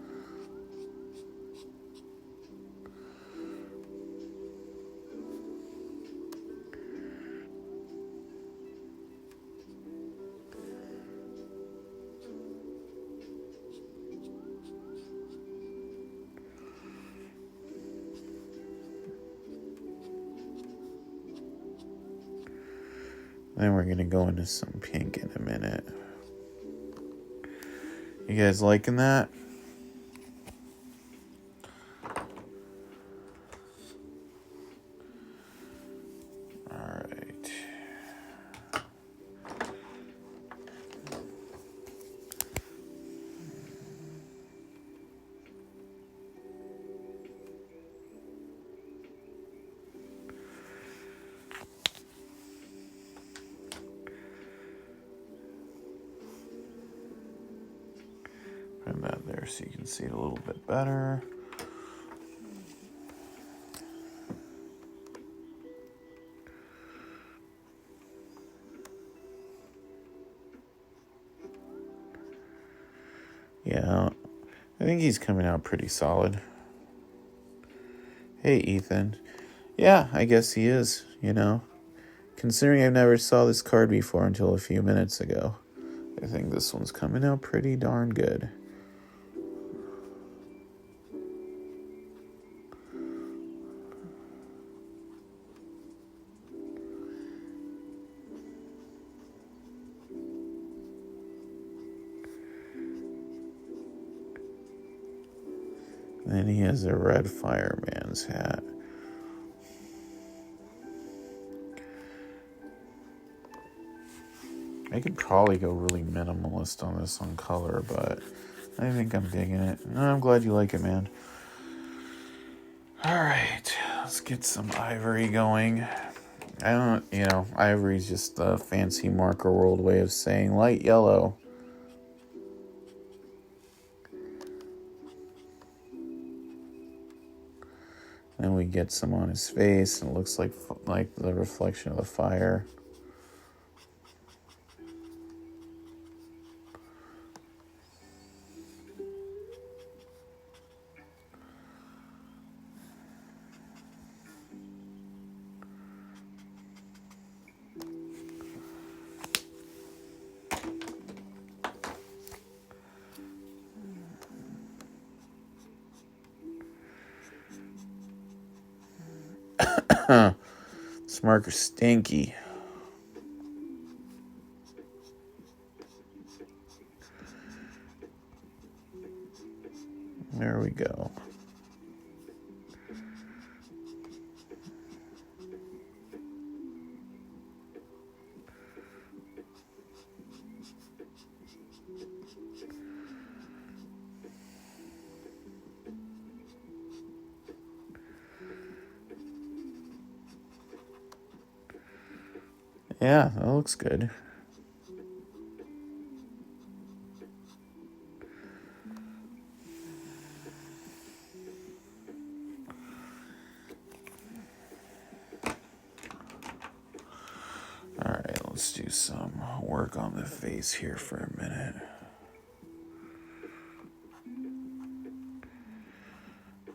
Speaker 1: Then we're going to go into some pink in a minute. You guys liking that? Alright. Put that there so you can see it a little bit better. Yeah, I think he's coming out pretty solid. Hey, Ethan. Yeah, I guess he is, Considering I never saw this card before until a few minutes ago, I think this one's coming out pretty darn good. Then he has a red fireman's hat. I could probably go really minimalist on this on color, but I think I'm digging it. I'm glad you like it, man. Alright, let's get some ivory going. Ivory's just a fancy marker world way of saying light yellow. Then we get some on his face, and it looks like the reflection of the fire. This marker's stinky. There we go. Yeah, that looks good. Alright, let's do some work on the face here for a minute.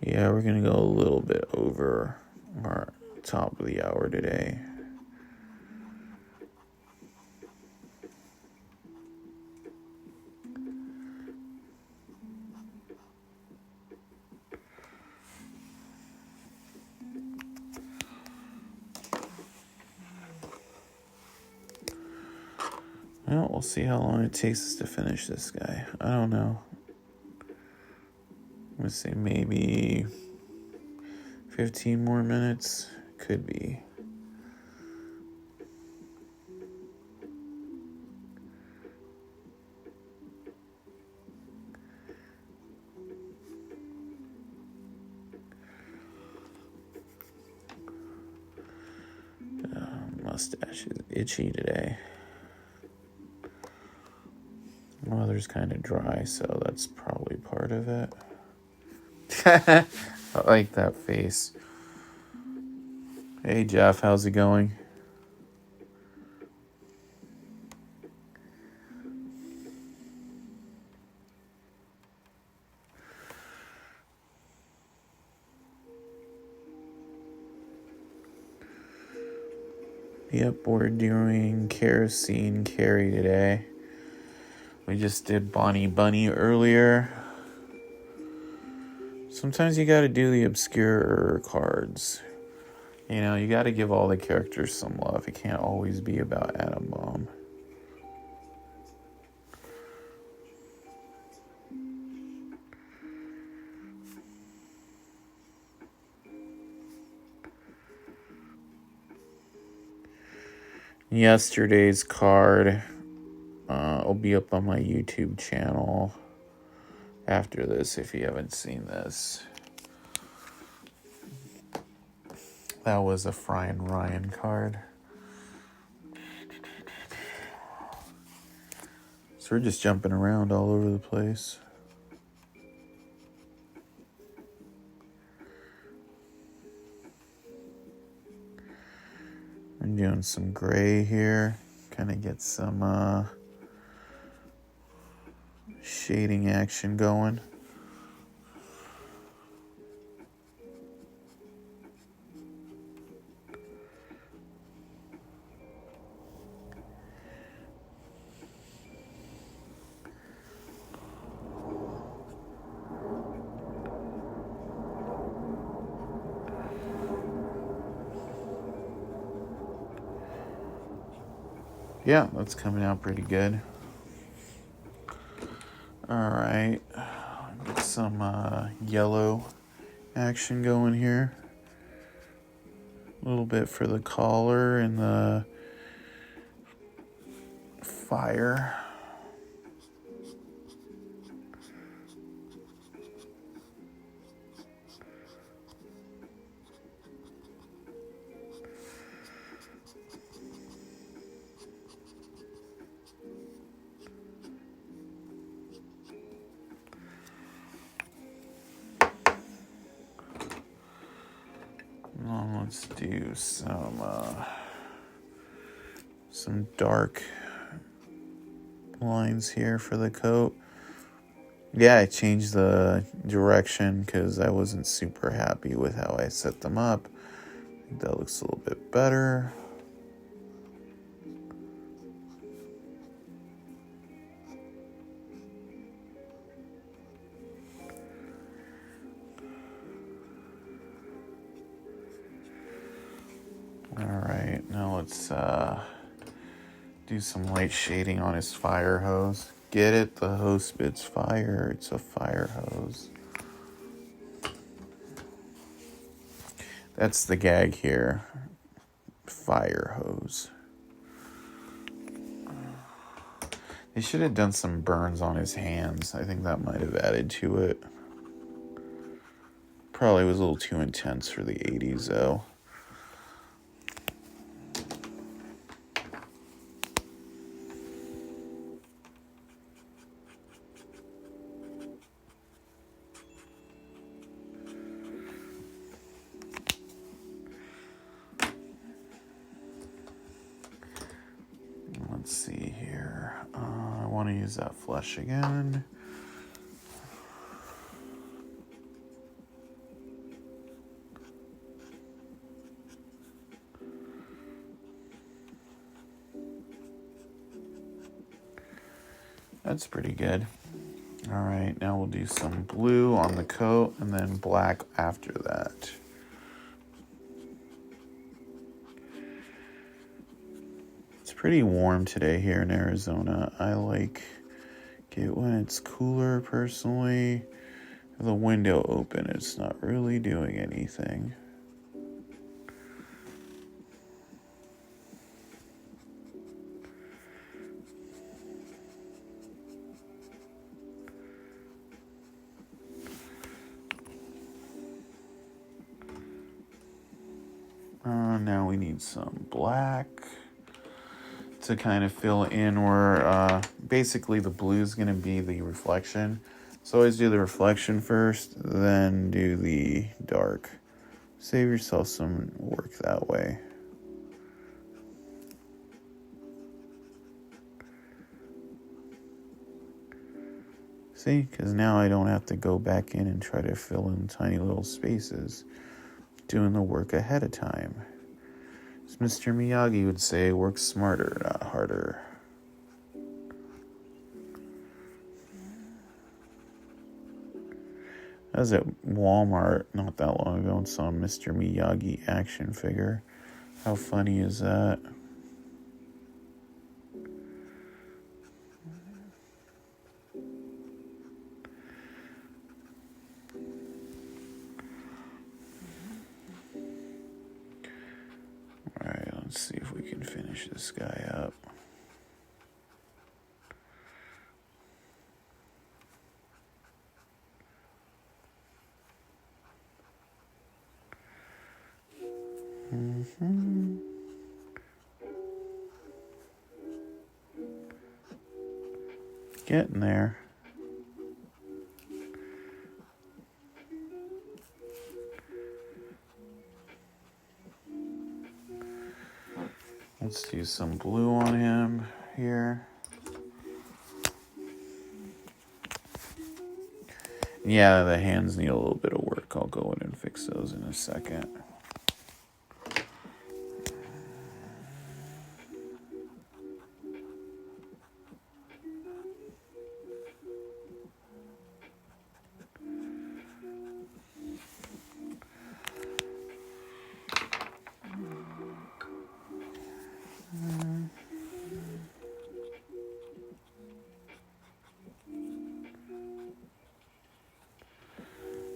Speaker 1: Yeah, we're going to go a little bit over our top of the hour today. Well, we'll see how long it takes us to finish this guy. I don't know. Let's say maybe 15 more minutes. Could be. Mustache is itchy today. Mother's kind of dry, so that's probably part of it. I like that face. Hey Jeff, how's it going? Yep, we're doing Kerosene Carry today. We just did Bonnie Bunny earlier. Sometimes you gotta do the obscure cards. You gotta give all the characters some love. It can't always be about Atom Bomb. Yesterday's card will be up on my YouTube channel after this if you haven't seen this. That was a Fry and Ryan card. So we're just jumping around all over the place. I'm doing some gray here. Kind of get some shading action going. Yeah, that's coming out pretty good. Alright, get some yellow action going here. A little bit for the collar and the fire. Let's do some dark lines here for the coat. Yeah, I changed the direction because I wasn't super happy with how I set them up. I think that looks a little bit better. Alright, now let's do some light shading on his fire hose. Get it? The hose spits fire. It's a fire hose. That's the gag here. Fire hose. They should have done some burns on his hands. I think that might have added to it. Probably was a little too intense for the 80s, though. Let's see here. I want to use that flesh again. That's pretty good. All right, now we'll do some blue on the coat and then black after that. It's pretty warm today here in Arizona. I like it when it's cooler personally. With the window open, it's not really doing anything. Now we need some black to kind of fill in where basically the blue is going to be the reflection. So always do the reflection first, then do the dark. Save yourself some work that way. See, because now I don't have to go back in and try to fill in tiny little spaces. Doing the work ahead of time. As Mr. Miyagi would say, work smarter, not harder. I was at Walmart not that long ago and saw a Mr. Miyagi action figure. How funny is that? Alright, let's see if we can finish this guy up. Getting there. Let's do some blue on him here. Yeah, the hands need a little bit of work. I'll go in and fix those in a second.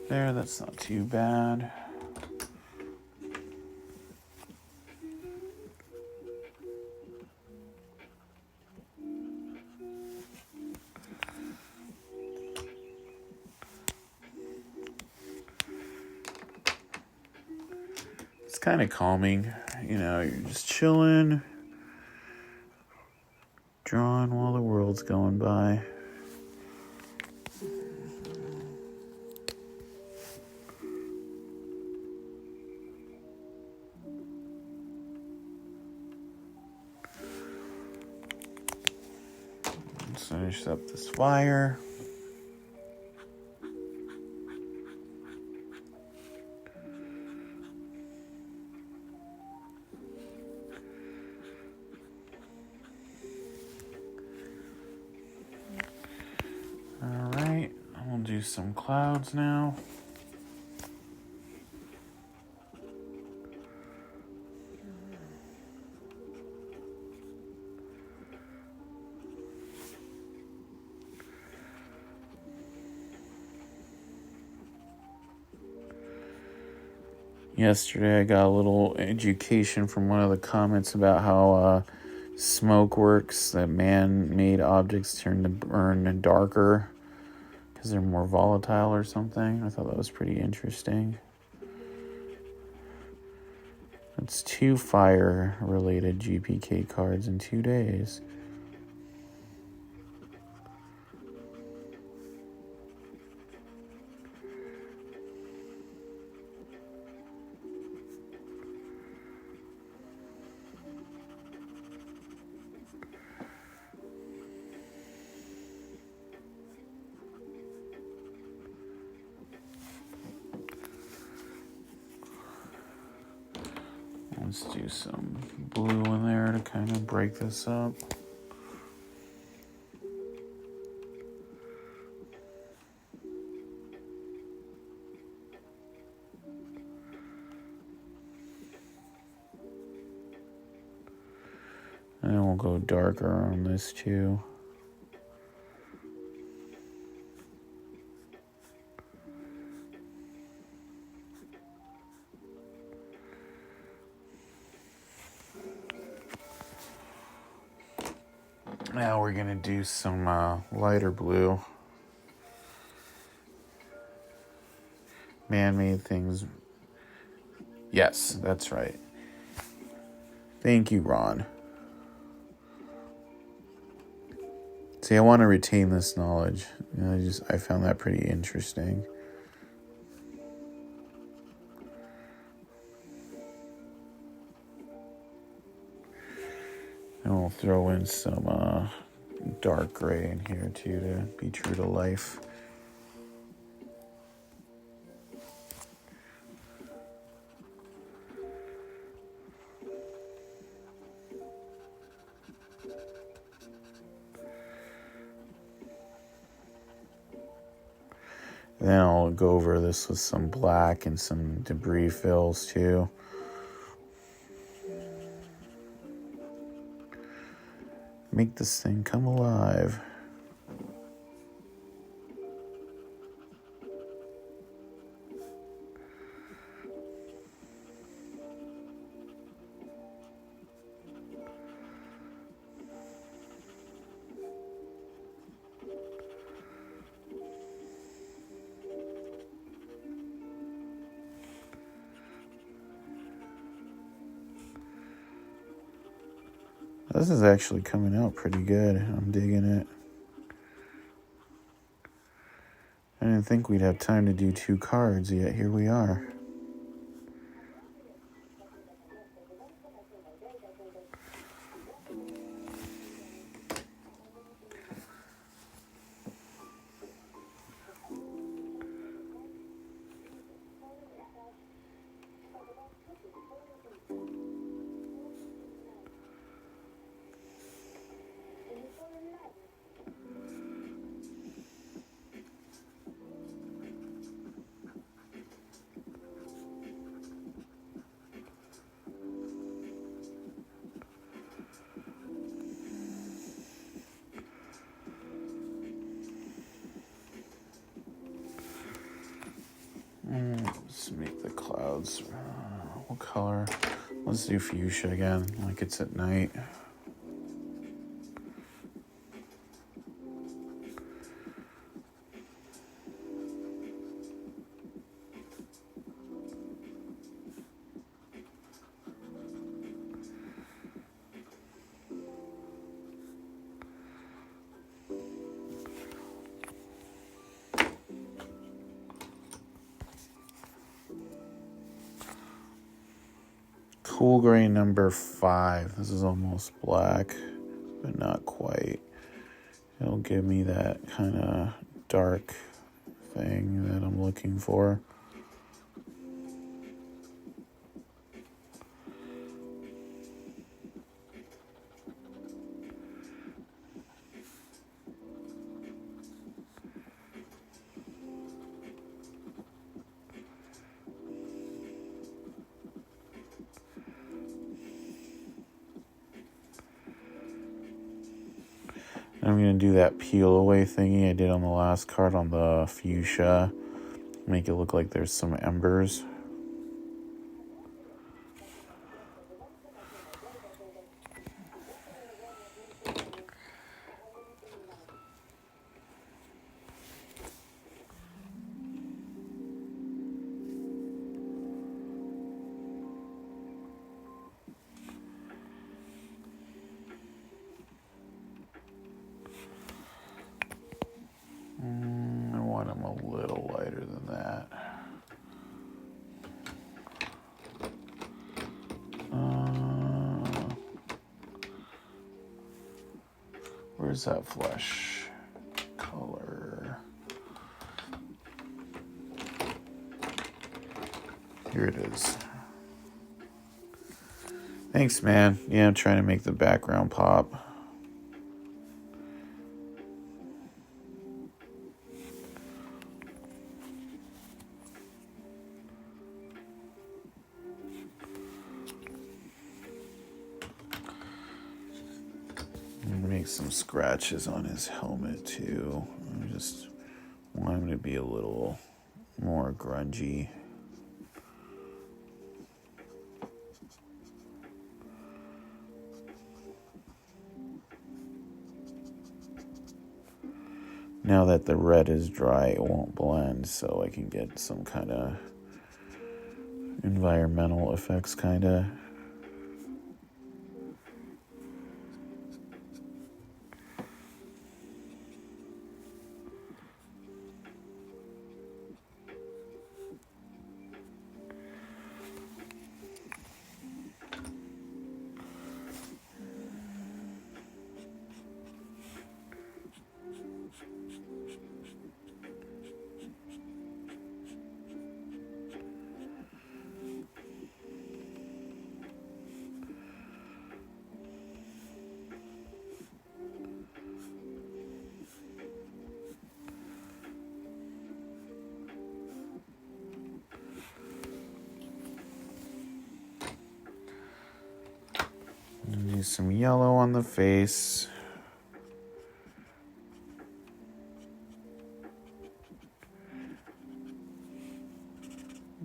Speaker 1: There, that's not too bad. kind of calming. You know, you're just chilling, drawing while the world's going by. Let's finish up this fire. Alright, I'll do some clouds now. Yesterday I got a little education from one of the comments about how smoke works, that man-made objects turn to burn darker because they're more volatile or something. I thought that was pretty interesting. That's 2 fire-related GPK cards in 2 days. Let's do some blue in there to kind of break this up. And then we'll go darker on this too. Now we're going to do some lighter blue. Man-made things. Yes, that's right. Thank you, Ron. See, I want to retain this knowledge. I found that pretty interesting. And we'll throw in some dark gray in here too to be true to life. Then I'll go over this with some black and some debris fills too. Make this thing come alive. This is actually coming out pretty good. I'm digging it. I didn't think we'd have time to do 2 cards, yet here we are. Let's make the clouds. What color? Let's do fuchsia again, like it's at night. Cool gray number 5. This is almost black, but not quite. It'll give me that kind of dark thing that I'm looking for. I'm going to do that peel away thingy I did on the last card on the fuchsia. Make it look like there's some embers. I want them a little lighter than that. Where's that flesh color? Here it is. Thanks, man. Yeah, I'm trying to make the background pop. Make some scratches on his helmet too. I just want him to be a little more grungy. Now that the red is dry, it won't blend, so I can get some kind of environmental effects kind of. Do some yellow on the face.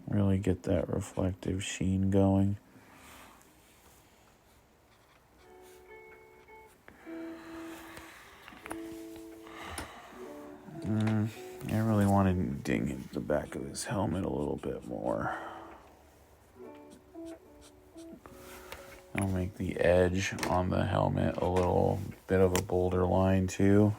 Speaker 1: Really get that reflective sheen going. I really want to ding into the back of his helmet a little bit more. I'll make the edge on the helmet a little bit of a bolder line too.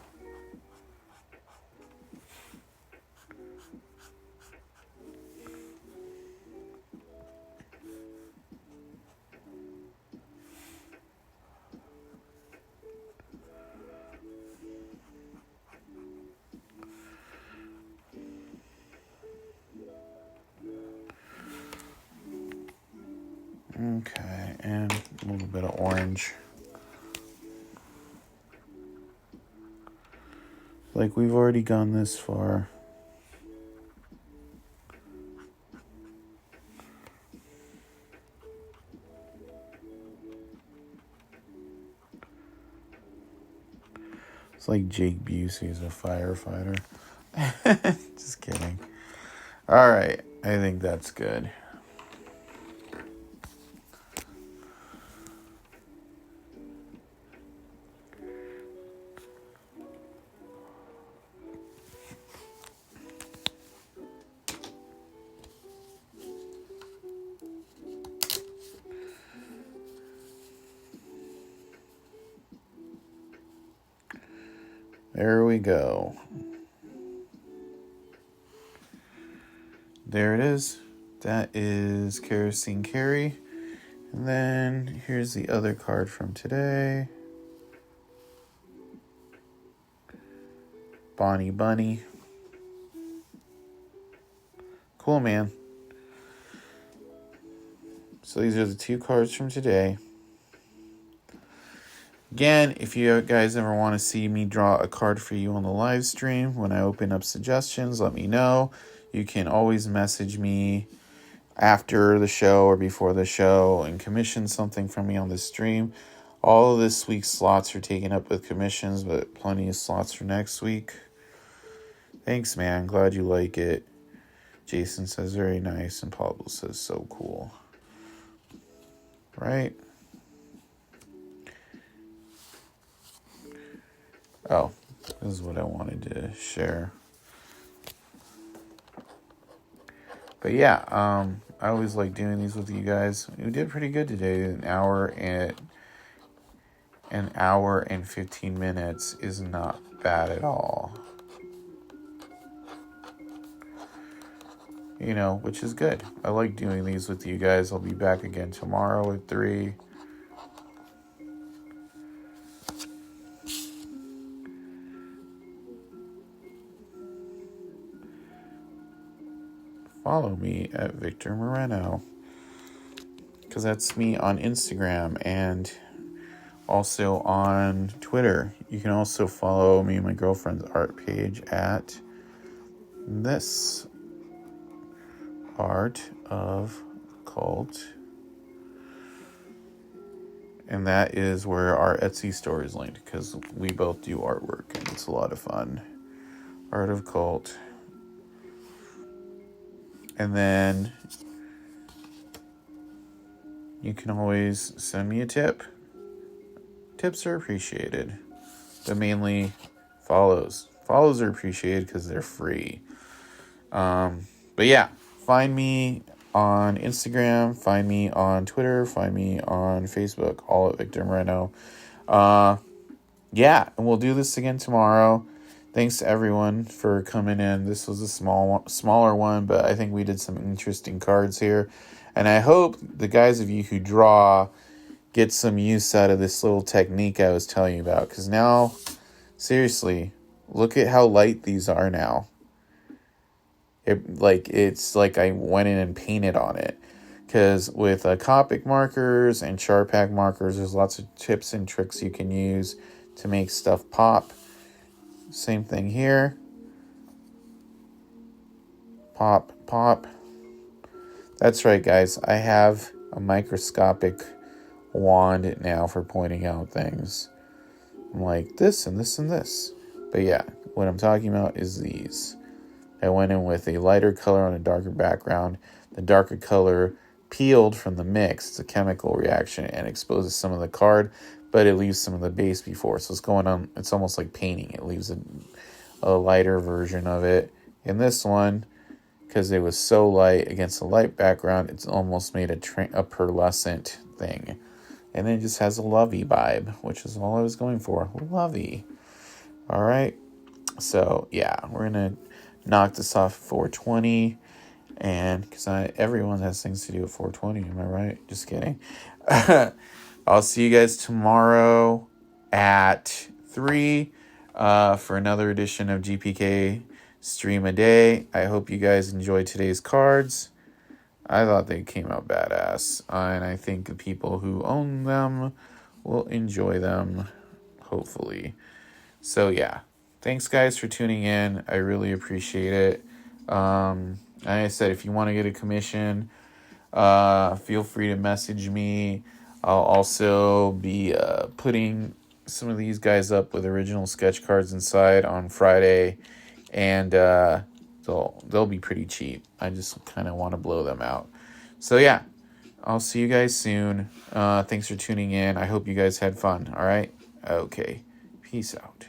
Speaker 1: Okay, and a little bit of orange. Like we've already gone this far. It's like Jake Busey's a firefighter. Just kidding. All right, I think that's good. There we go. There it is. That is Kerosene Carry. And then here's the other card from today. Bonnie Bunny. Cool, man. So these are the 2 cards from today. Again, if you guys ever want to see me draw a card for you on the live stream, when I open up suggestions, let me know. You can always message me after the show or before the show and commission something from me on the stream. All of this week's slots are taken up with commissions, but plenty of slots for next week. Thanks, man. Glad you like it. Jason says very nice, and Pablo says so cool. Right? Oh, this is what I wanted to share. But yeah, I always like doing these with you guys. We did pretty good today. An hour and 15 minutes is not bad at all. You know, which is good. I like doing these with you guys. I'll be back again tomorrow at 3. Follow me at Victor Moreno, because that's me on Instagram and also on Twitter. You can also follow me and my girlfriend's art page at this Art of Cult, and that is where our Etsy store is linked, because we both do artwork and it's a lot of fun. Art of Cult. And then you can always send me a tip. Tips are appreciated, but mainly follows. Follows are appreciated because they're free. But yeah, find me on Instagram, find me on Twitter, find me on Facebook, all at Victor Moreno. Yeah, and we'll do this again tomorrow. Thanks to everyone for coming in. This was a smaller one, but I think we did some interesting cards here. And I hope the guys of you who draw get some use out of this little technique I was telling you about. Because now, seriously, look at how light these are now. It's like I went in and painted on it. Because with Copic markers and Charpak markers, there's lots of tips and tricks you can use to make stuff pop. Same thing here. Pop, pop. That's right, guys. I have a microscopic wand now for pointing out things. I'm like this and this and this. But yeah, what I'm talking about is these. I went in with a lighter color on a darker background. The darker color peeled from the mix. It's a chemical reaction and exposes some of the card, but it leaves some of the base before. So it's going on. It's almost like painting. It leaves a lighter version of it. In this one, because it was so light against a light background, it's almost made a pearlescent thing. And then it just has a lovey vibe, which is all I was going for. Lovey. All right. So yeah, we're going to knock this off at 4:20. And because everyone has things to do at 4:20, am I right? Just kidding. I'll see you guys tomorrow at 3 for another edition of GPK Stream a Day. I hope you guys enjoyed today's cards. I thought they came out badass, and I think the people who own them will enjoy them, hopefully. So yeah, thanks guys for tuning in. I really appreciate it. Like I said, if you want to get a commission, feel free to message me. I'll also be putting some of these guys up with original sketch cards inside on Friday, and they'll be pretty cheap. I just kind of want to blow them out. So yeah, I'll see you guys soon. Thanks for tuning in. I hope you guys had fun. All right? Okay. Peace out.